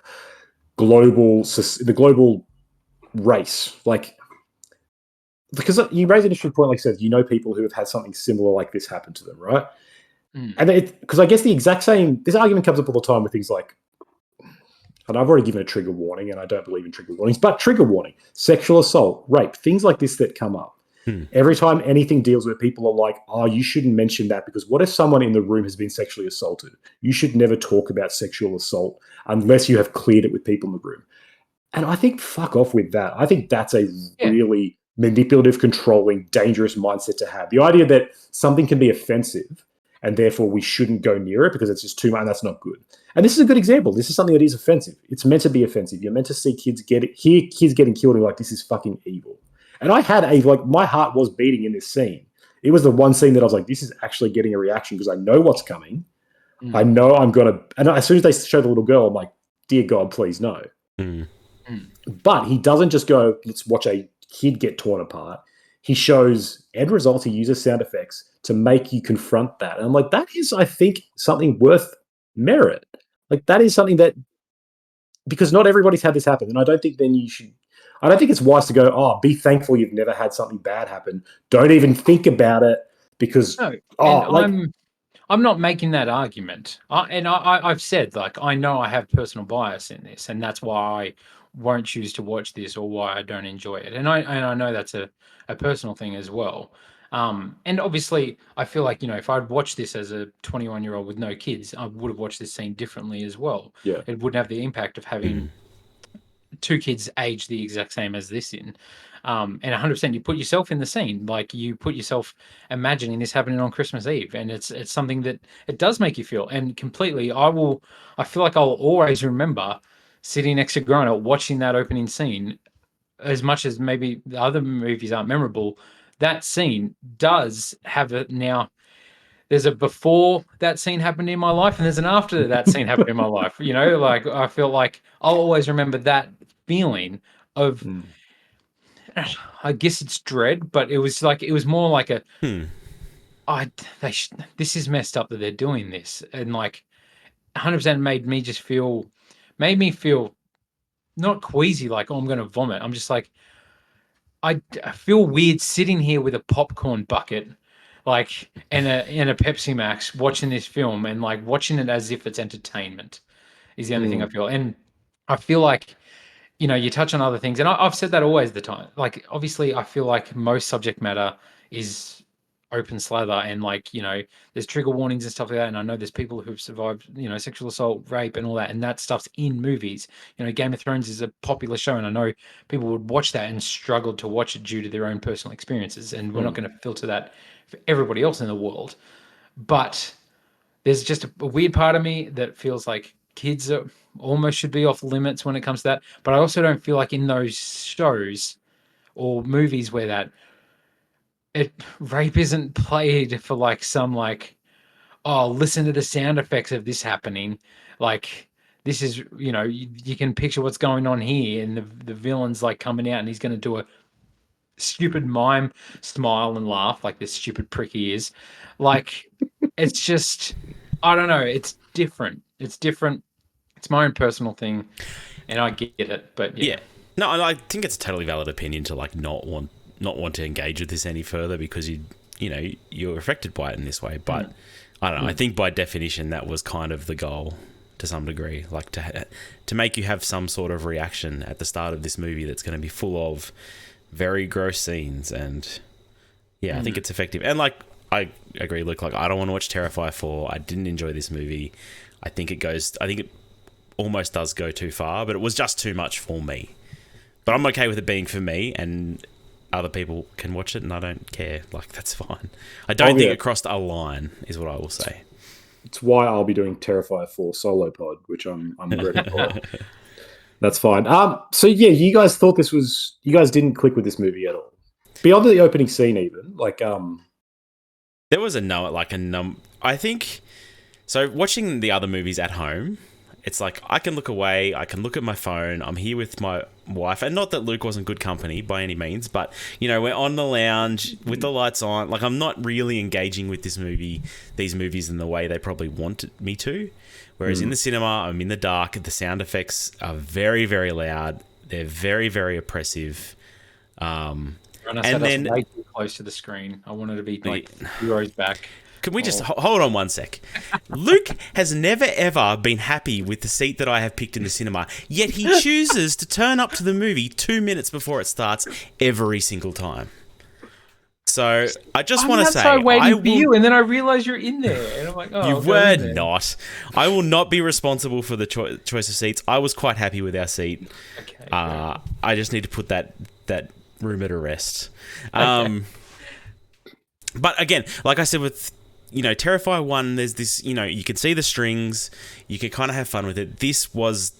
global race. Like, because you raise an interesting point, like I said, people who have had something similar like this happen to them, right? And because I guess the exact same, this argument comes up all the time with things like, and I've already given a trigger warning, and I don't believe in trigger warnings, but trigger warning, sexual assault, rape, things like this that come up. Every time anything deals with, people are like, oh, you shouldn't mention that, because what if someone in the room has been sexually assaulted? You should never talk about sexual assault unless you have cleared it with people in the room. And I think fuck off with that. I think that's a really manipulative, controlling, dangerous mindset to have. The idea that something can be offensive and therefore we shouldn't go near it because it's just too much, and that's not good. And this is a good example. This is something that is offensive. It's meant to be offensive. You're meant to see hear kids getting killed and like, this is fucking evil. And I had my heart was beating in this scene. It was the one scene that I was like, this is actually getting a reaction because I know what's coming. I know I'm going to, and as soon as they show the little girl, I'm like, dear God, please no. But he doesn't just go, let's watch a kid get torn apart. He shows end results. He uses sound effects to make you confront that. And I'm like, that is, I think, something worth merit. Like, that is something that, because not everybody's had this happen. And I don't think it's wise to go, oh, be thankful you've never had something bad happen. Don't even think about it because, I'm not making that argument. I've said, like, I know I have personal bias in this, and that's why I won't choose to watch this or why I don't enjoy it. And I know that's a personal thing as well. And obviously, I feel like, if I'd watched this as a 21-year-old with no kids, I would have watched this scene differently as well. Yeah. It wouldn't have the impact of having two kids age the exact same as this in. And 100% you put yourself in the scene, like you put yourself imagining this happening on Christmas Eve, and it's something that it does make you feel. And completely, I feel like I'll always remember sitting next to Grona watching that opening scene. As much as maybe the other movies aren't memorable, that scene does have it now. There's a before that scene happened in my life, and there's an after that scene happened in my life. Like I feel like I'll always remember that feeling of, I guess it's dread, but it was more like a, this is messed up that they're doing this, and like 100% made me feel not queasy, like, oh, I'm going to vomit. I'm just like, I feel weird sitting here with a popcorn bucket, like, and a Pepsi Max watching this film, and like watching it as if it's entertainment is the only thing I feel. And I feel like, you touch on other things, and I've said that always the time. Like, obviously, I feel like most subject matter is open slather, and like, there's trigger warnings and stuff like that. And I know there's people who've survived, sexual assault, rape, and all that, and that stuff's in movies. Game of Thrones is a popular show, and I know people would watch that and struggle to watch it due to their own personal experiences. And we're not going to filter that for everybody else in the world, but there's just a weird part of me that feels like kids almost should be off limits when it comes to that. But I also don't feel like in those shows or movies where rape isn't played for like some like, oh, listen to the sound effects of this happening. Like, this is, you can picture what's going on here, and the villain's like coming out and he's going to do a stupid mime smile and laugh like this stupid prick he is. Like, it's just, I don't know. It's different. It's my own personal thing, and I get it. But yeah. No, I think it's a totally valid opinion to like not want to engage with this any further because you're affected by it in this way. But I don't know. I think by definition that was kind of the goal to some degree, like to make you have some sort of reaction at the start of this movie that's going to be full of very gross scenes. And I think it's effective. And like, I agree, Luke, like I don't want to watch Terrifier 4. I didn't enjoy this movie. I think it almost does go too far, but it was just too much for me. But I'm okay with it being for me, and other people can watch it, and I don't care. Like, that's fine. I don't think it crossed a line, is what I will say. It's why I'll be doing Terrifier 4 solo pod, which I'm ready for. That's fine. So yeah, you guys thought you guys didn't click with this movie at all. Beyond the opening scene, even like there was I think so. Watching the other movies at home, it's like I can look away, I can look at my phone. I'm here with my wife, and not that Luke wasn't good company by any means, but we're on the lounge with the lights on. Like, I'm not really engaging with these movies in the way they probably wanted me to. Whereas in the cinema, I'm in the dark. The sound effects are very, very loud. They're very, very oppressive. And then way too close to the screen. I wanted to be like 2 rows back. Can we just hold on one sec? Luke has never, ever been happy with the seat that I have picked in the cinema, yet he chooses to turn up to the movie 2 minutes before it starts every single time. So I just want to say, waiting for you, and then I realize you're in there, and I'm like, oh, you were not. I will not be responsible for the choice of seats. I was quite happy with our seat. Okay. I just need to put that rumor to rest. Okay. But again, like I said with Terrifier 1, there's this, you can see the strings, you can kind of have fun with it. This was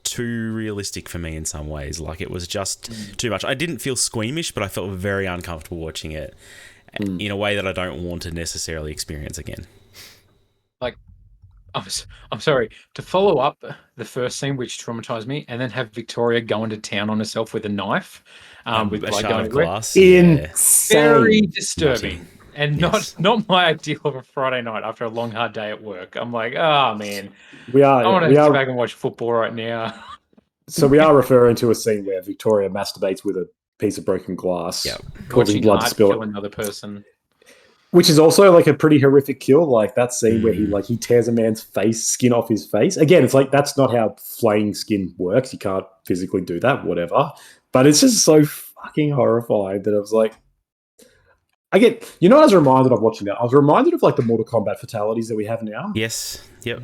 too realistic for me in some ways. Like, it was just too much. I didn't feel squeamish, but I felt very uncomfortable watching it in a way that I don't want to necessarily experience again. Like, I'm sorry, to follow up the first scene, which traumatized me, and then have Victoria go into town on herself with a knife, with a like shard of glass. Insane. very disturbing. And not my ideal of a Friday night after a long, hard day at work. I'm like, oh, man. I want to sit back and watch football right now. So we are referring to a scene where Victoria masturbates with a piece of broken glass, causing blood to spill. Kill another person. Which is also like a pretty horrific kill. Like that scene where he tears a man's skin off his face. Again, it's like, that's not how flaying skin works. You can't physically do that, whatever. But it's just so fucking horrifying that I was like, what I was reminded of watching that? I was reminded of like the Mortal Kombat fatalities that we have now. Yes. Yep.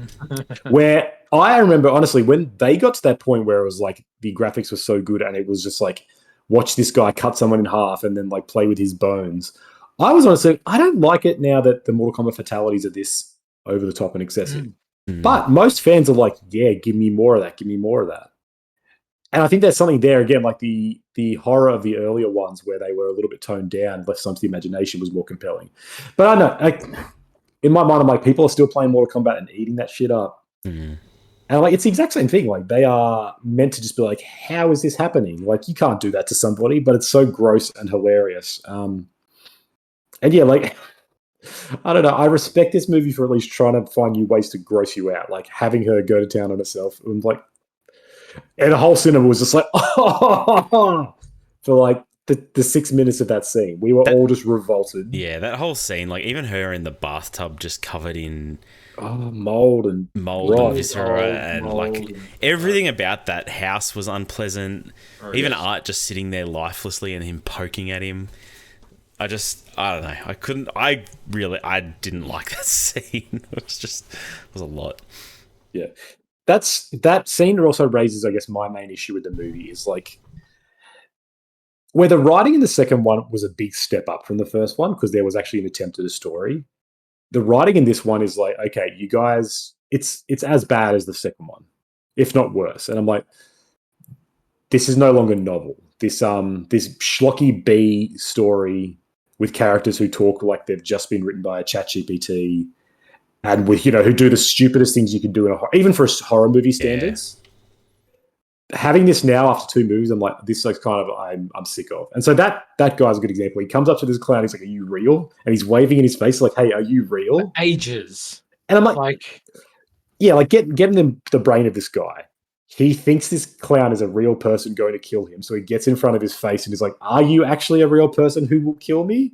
Where I remember, honestly, when they got to that point where it was like the graphics were so good and it was just like, watch this guy cut someone in half and then like play with his bones. I was honestly, I don't like it now that the Mortal Kombat fatalities are this over the top and excessive. But most fans are like, yeah, give me more of that. Give me more of that. And I think there's something there, again, like the horror of the earlier ones where they were a little bit toned down, left some to the imagination, was more compelling. But I know, in my mind, I'm like, people are still playing Mortal Kombat and eating that shit up. And like, it's the exact same thing. Like, they are meant to just be like, how is this happening? Like, you can't do that to somebody, but it's so gross and hilarious. And yeah, like, I don't know. I respect this movie for at least trying to find new ways to gross you out. Like, having her go to town on herself and like, and the whole cinema was just like, oh, for like the 6 minutes of that scene. We were all just revolted. Yeah, that whole scene, like even her in the bathtub just covered in mold and viscera and like everything about that house was unpleasant. Even Art just sitting there lifelessly and him poking at him. I don't know. I didn't like that scene. It was a lot. Yeah. That scene also raises, I guess, my main issue with the movie is like where the writing in the second one was a big step up from the first one because there was actually an attempt at a story. The writing in this one is like, okay, you guys, it's as bad as the second one, if not worse. And I'm like, this is no longer novel. This schlocky B story with characters who talk like they've just been written by a ChatGPT. And with who do the stupidest things you can do even for horror movie standards. Yeah. Having this now after 2 movies, I'm like, this is kind of I'm sick of. And so that guy's a good example. He comes up to this clown, he's like, "Are you real?" And he's waving in his face like, "Hey, are you real?" For ages. And I'm like yeah, like getting them the brain of this guy. He thinks this clown is a real person going to kill him, so he gets in front of his face and he's like, "Are you actually a real person who will kill me?"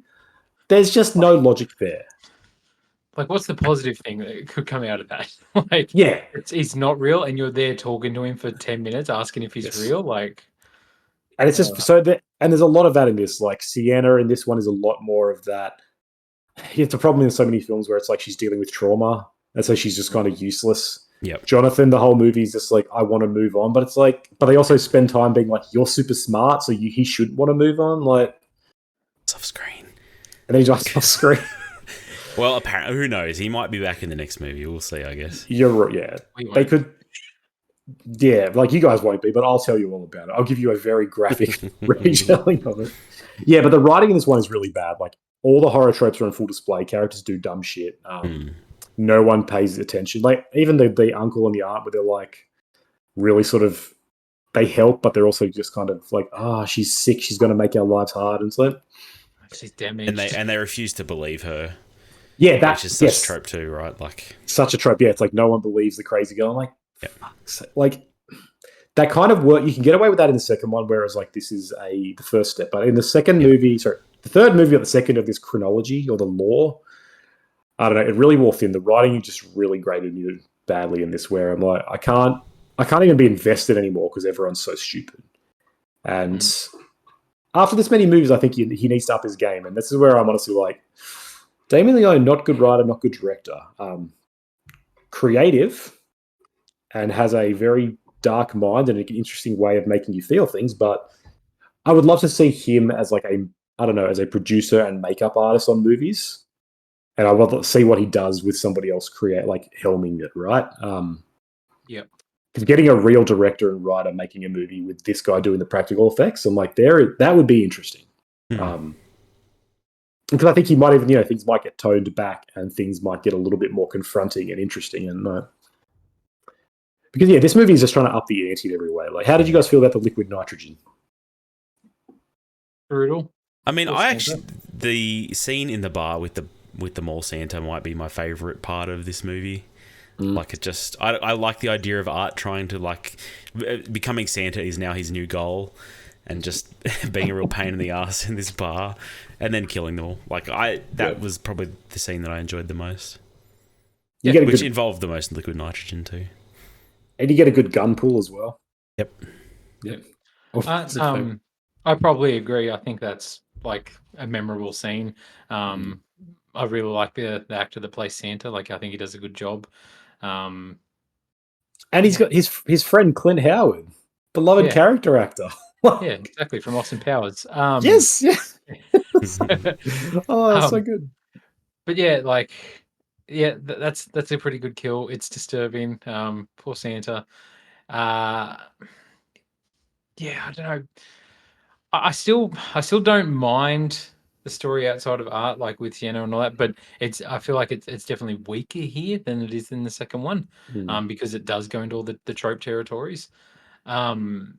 There's just no logic there. Like, what's the positive thing that could come out of that? Like, yeah, he's not real, and you're there talking to him for 10 minutes, asking if he's real. Like, and it's just so that, and there's a lot of that in this. Like, Sienna in this one is a lot more of that. It's a problem in so many films where it's like she's dealing with trauma, and so she's just kind of useless. Yep. Jonathan, the whole movie is just like, I want to move on, but it's like, but they also spend time being like, you're super smart, so he shouldn't want to move on. Like, it's off screen, and then he's just off screen. Well, apparently, who knows? He might be back in the next movie. We'll see, I guess. You're right. Yeah, they could. Yeah, like you guys won't be, but I'll tell you all about it. I'll give you a very graphic retelling of it. Yeah, but the writing in this one is really bad. Like all the horror tropes are on full display. Characters do dumb shit. No one pays attention. Like even the uncle and the aunt, where they're like really sort of they help, but they're also just kind of like, she's sick, she's going to make our lives hard, and so she's damaged, and they refuse to believe her. Yeah, which is such a trope too, right? Like such a trope. Yeah, it's like no one believes the crazy girl. I'm like, yep. Like that kind of work. You can get away with that in the second one, whereas like this is the first step. But in the second movie, sorry, the third movie or the second of this chronology or the lore, I don't know. It really wore thin. The writing just really grated me badly in this, where I'm like, I can't even be invested anymore because everyone's so stupid. And after this many movies, I think he needs to up his game. And this is where I'm honestly like, Damien Leone, not good writer, not good director. Creative and has a very dark mind and an interesting way of making you feel things. But I would love to see him as like as a producer and makeup artist on movies. And I want to see what he does with somebody else helming it, right? Yep. Because getting a real director and writer making a movie with this guy doing the practical effects, I'm like, that would be interesting. Because I think he might even, things might get toned back and things might get a little bit more confronting and interesting. And because this movie is just trying to up the ante in every way. Like, how did you guys feel about the liquid nitrogen? Brutal. I mean, the scene in the bar with the mall Santa might be my favorite part of this movie. Like I like the idea of Art trying to like becoming Santa is now his new goal. And just being a real pain in the ass in this bar, and then killing them all. Like that was probably the scene that I enjoyed the most. Which involved the most liquid nitrogen too. And you get a good gun pull as well. Yep. I probably agree. I think that's like a memorable scene. I really like the actor that plays Santa. Like I think he does a good job. And he's got his friend Clint Howard, beloved character actor. Yeah, exactly, from Austin Powers. Yes. Oh, so good. But that's a pretty good kill. It's disturbing. Poor Santa. I don't know. I still don't mind the story outside of Art, like with Sienna and all that, but I feel like it's definitely weaker here than it is in the second one, because it does go into all the trope territories. I'm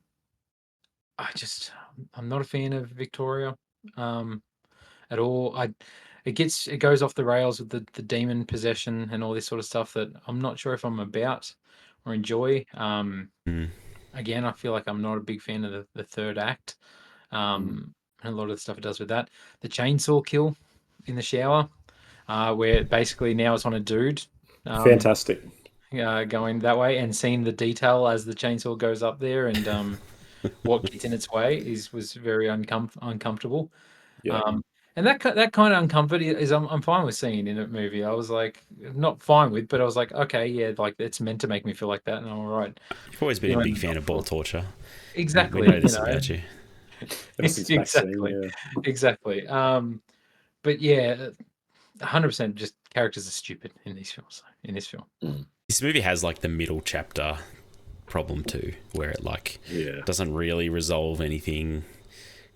not a fan of Victoria at all. It goes off the rails with the demon possession and all this sort of stuff that I'm not sure if I'm about or enjoy. Again, I feel like I'm not a big fan of the third act. And a lot of the stuff it does with that. The chainsaw kill in the shower, where basically now it's on a dude. Fantastic. Going that way and seeing the detail as the chainsaw goes up there and what gets in its way was very uncomfortable. Yeah. And that kind of uncomfort is I'm fine with seeing in a movie. I was like not fine with, but I was like, okay, yeah, like it's meant to make me feel like that, and I'm all right. You've always been a big fan of ball torture. Exactly. We know this about you. Exactly. But yeah, 100% just characters are stupid in these films. In this film, this movie has like the middle chapter problem too, where it doesn't really resolve anything.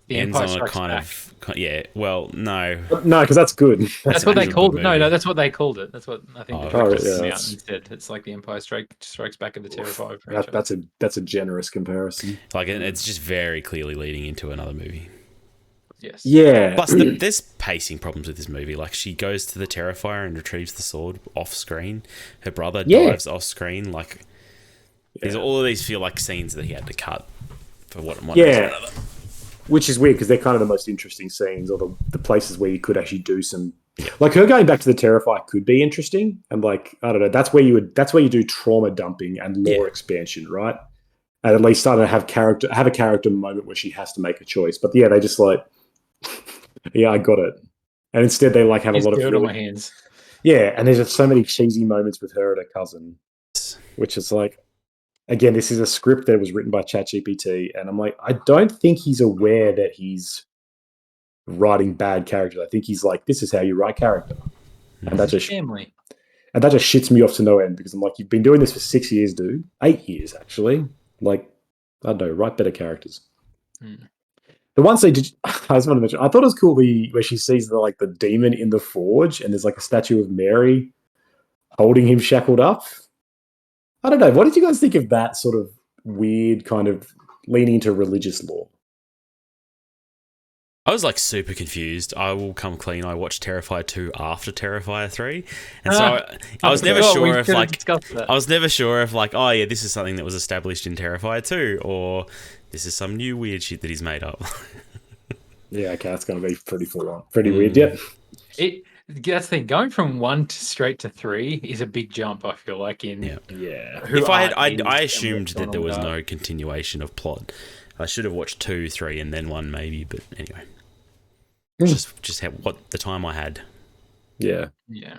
The ends Empire on a Strikes Back. No, because that's good. That's what they called it. No, that's what they called it. That's what I think the directors out instead. It's like the Empire Strikes Back of the Terrifier franchise. That's a generous comparison. Like it's just very clearly leading into another movie. Yes. Yeah. Plus, there's pacing problems with this movie. Like she goes to the Terrifier and retrieves the sword off screen. Her brother dives off screen. Like there's all of these feel like scenes that he had to cut for one reason or another. Which is weird because they're kind of the most interesting scenes, or the places where you could actually do some. Like her going back to the Terrifier could be interesting, and like I don't know, that's where you do trauma dumping and lore expansion, right? And at least start to have a character moment where she has to make a choice. But they just like, I got it, and instead they like have a lot of on my hands. Yeah, and there's just so many cheesy moments with her and her cousin, which is like. Again, this is a script that was written by ChatGPT, and I'm like, I don't think he's aware that he's writing bad characters. I think he's like, this is how you write character, and that just shits me off to no end because I'm like, you've been doing this for 6 years, dude. 8 years actually. Like, I don't know, write better characters. The one scene I just want to mention, I thought it was cool where she sees the demon in the forge, and there's like a statue of Mary holding him shackled up. I don't know. What did you guys think of that sort of weird kind of leaning into religious lore. I was like super confused. I will come clean. I watched Terrifier 2 after Terrifier 3. And so I was never forgot we sure if could have like discussed that. I was never sure if like, oh yeah, this is something that was established in Terrifier 2 or this is some new weird shit that he's made up. Yeah, okay, that's going to be pretty full on. Pretty weird, yeah. That's the thing. Going from 1 to straight to 3 is a big jump, I feel like, in Yeah. who If I had, Art is I and assumed what's that gone there on was with Art. no continuation of plot. I should have watched 2, 3, and then 1 maybe. But anyway, just what the time I had. Yeah. Yeah.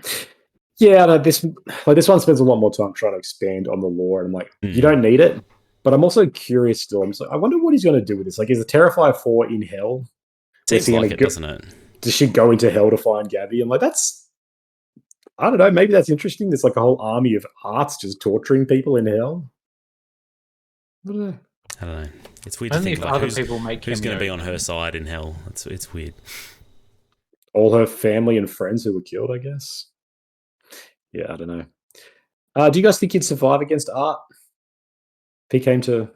Yeah, no, this one spends a lot more time trying to expand on the lore, and I'm like, you Mm. don't need it. But I'm also curious still. I'm just like, I wonder what he's going to do with this. Like, is the Terrifier 4 in hell? Seems like it, doesn't it? Does she go into hell to find Gabby? I'm like, I don't know. Maybe that's interesting. There's like a whole army of arts just torturing people in hell. I don't know. I don't know. It's weird to Only think if like other who's people make going to be on cameos. her side in hell. It's weird. All her family and friends who were killed, I guess. Yeah, I don't know. Do you guys think he'd survive against Art? If he came to.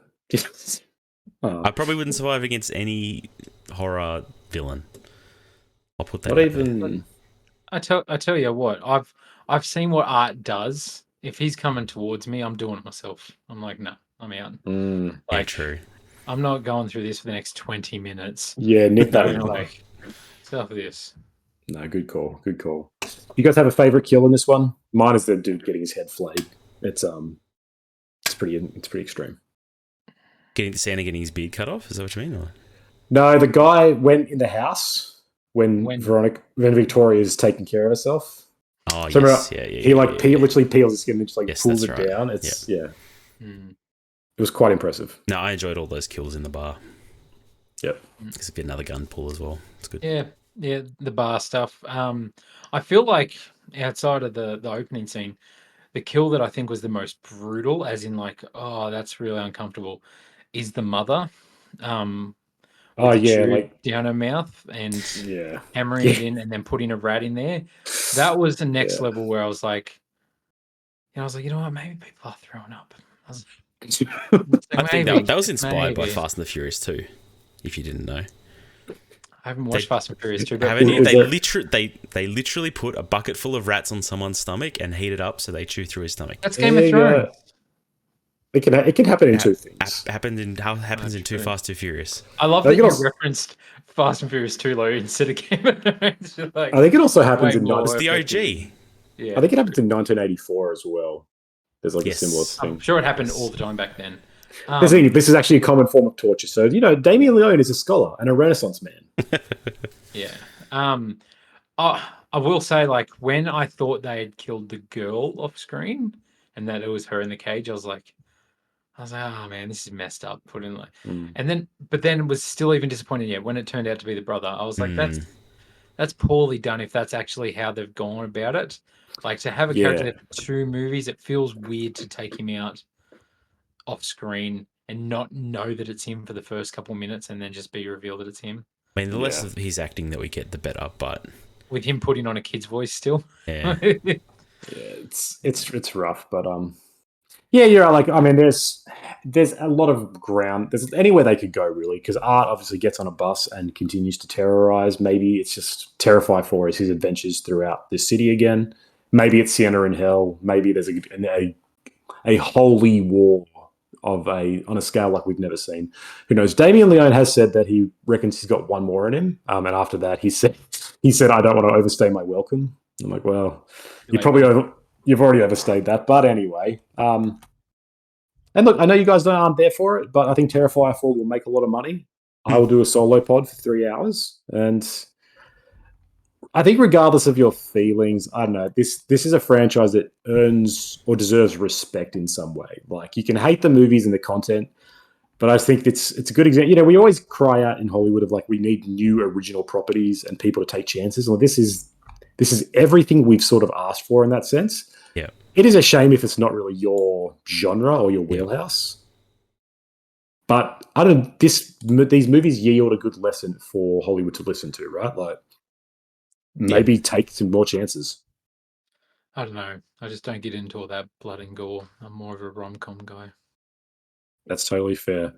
I probably wouldn't survive against any horror villain. I'll put that Not out even. I tell you what, I've seen what Art does. If he's coming towards me, I'm doing it myself. I'm like, no, I'm out. Mm, Yeah, Like, true. I'm not going through this for the next 20 minutes. yeah, nip that in No, the bud. like, stuff this. No, good call. Good call. You guys have a favorite kill in this one? Mine is the dude getting his head flayed. It's pretty extreme. Santa getting his beard cut off? Is that what you mean? Or? No, the guy went in the house when Victoria is taking care of herself. Oh, So yes. remember, Yeah. he literally peels his skin and just like Yes, pulls it that's right. down. It's Yeah. Mm. It was quite impressive. No, I enjoyed all those kills in the bar. Yep. Because it'd be another gun pull as well. It's good. Yeah, the bar stuff. I feel like outside of the opening scene, the kill that I think was the most brutal, as in like, oh, that's really uncomfortable, is the mother. With Oh the yeah, tube like down her mouth and yeah. hammering it in and then putting a rat in there. That was the next Yeah. level where I was like, you know what, maybe people are throwing up. I was I think maybe, that was inspired by maybe. Fast and the Furious 2, if you didn't know. I haven't watched Fast and Furious 2, but Haven't you? Is They literally put a bucket full of rats on someone's stomach and heat it up so they chew through his stomach. that's Game of Thrones. It can happen in two things. Happens in Too Fast, Too Furious. I love I that think you it also- referenced Fast and Furious 2 low instead of Game of Thrones. You're like, I think it also happens way in. more It's the OG. effective. Yeah, I think it happens in 1984 as well. There's like Yes. a similar I'm thing. sure it happened all the time back then. This is actually a common form of torture. So Damien Leone is a scholar and a Renaissance man. Yeah. I will say, like, when I thought they had killed the girl off screen and that it was her in the cage, I was like, oh man, this is messed up. Put in like, but then was still even disappointed. Yeah, when it turned out to be the brother, I was like, that's poorly done. If that's actually how they've gone about it, like to have a character there for 2 movies, it feels weird to take him out off screen and not know that it's him for the first couple minutes and then just be revealed that it's him. I mean, the less of his acting that we get, the better. But with him putting on a kid's voice still. Yeah, it's rough, but yeah, you're right. Like, I mean, there's a lot of ground. There's anywhere they could go really, because Art obviously gets on a bus and continues to terrorize. Maybe it's just Terrifier 4 is his adventures throughout the city again. Maybe it's Sienna in Hell. Maybe there's a holy war on a scale like we've never seen. Who knows? Damien Leone has said that he reckons he's got one more in him, and after that, he said, "I don't want to overstay my welcome." I'm like, well, you've already overstayed that, but anyway. And look, I know you guys aren't there for it, but I think Terrifier 4 will make a lot of money. I will do a solo pod for 3 hours, and I think regardless of your feelings, I don't know, this is a franchise that earns or deserves respect in some way. Like, you can hate the movies and the content, but I think it's a good example. We always cry out in Hollywood of like, we need new original properties and people to take chances. Well, this is everything we've sort of asked for in that sense. Yeah. It is a shame if it's not really your genre or your wheelhouse. But I don't. These movies yield a good lesson for Hollywood to listen to, right? Like, maybe take some more chances. I don't know. I just don't get into all that blood and gore. I'm more of a rom-com guy. That's totally fair.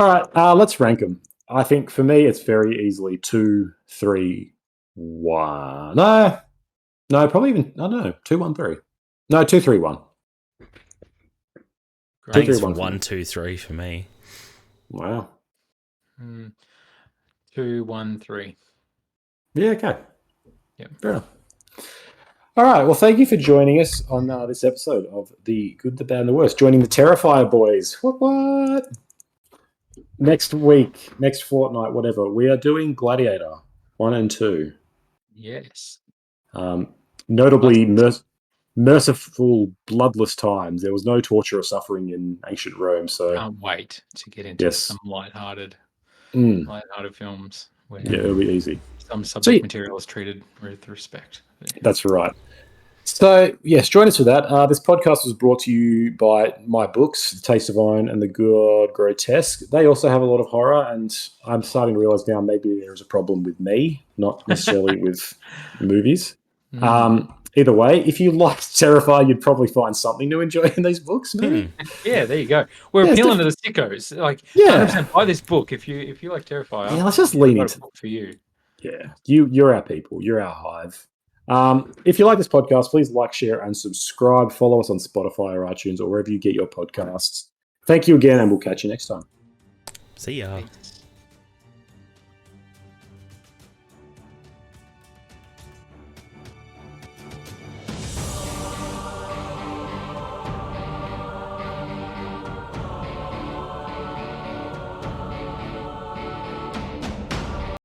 All right, let's rank them. I think for me, it's very easily 2, 3, 1. No, probably even, I don't know, 2, 1, 3. No, 2, 3, 1. I 2, think 3, it's 1 for 1, me. 2, 3 for me. Wow. 2, 1, 3. Yeah, okay. Yep. Fair enough. All right. Well, thank you for joining us on this episode of The Good, the Bad, and the Worst. Joining the Terrifier boys. What? Next week, next fortnight, whatever, we are doing Gladiator 1 and 2. Yes. Notably, merciful, bloodless times. There was no torture or suffering in ancient Rome. So, Can't wait to get into yes. some lighthearted films where Yeah, it'll be easy. some subject material is treated with respect. That's right. So, yes, join us for that. This podcast was brought to you by my books, The Taste of Iron and The Good Grotesque. They also have a lot of horror, and I'm starting to realize now maybe there's a problem with me, not necessarily with movies. Either way, if you like Terrifier, you'd probably find something to enjoy in these books, maybe. Yeah, there you go. We're appealing to the sickos. Like, 100% buy this book if you like Terrifier. Yeah, let's just lean got into a book for you. Yeah, you're our people. You're our hive. If you like this podcast, please like, share, and subscribe. Follow us on Spotify or iTunes or wherever you get your podcasts. Thank you again, and we'll catch you next time. See ya. Thanks.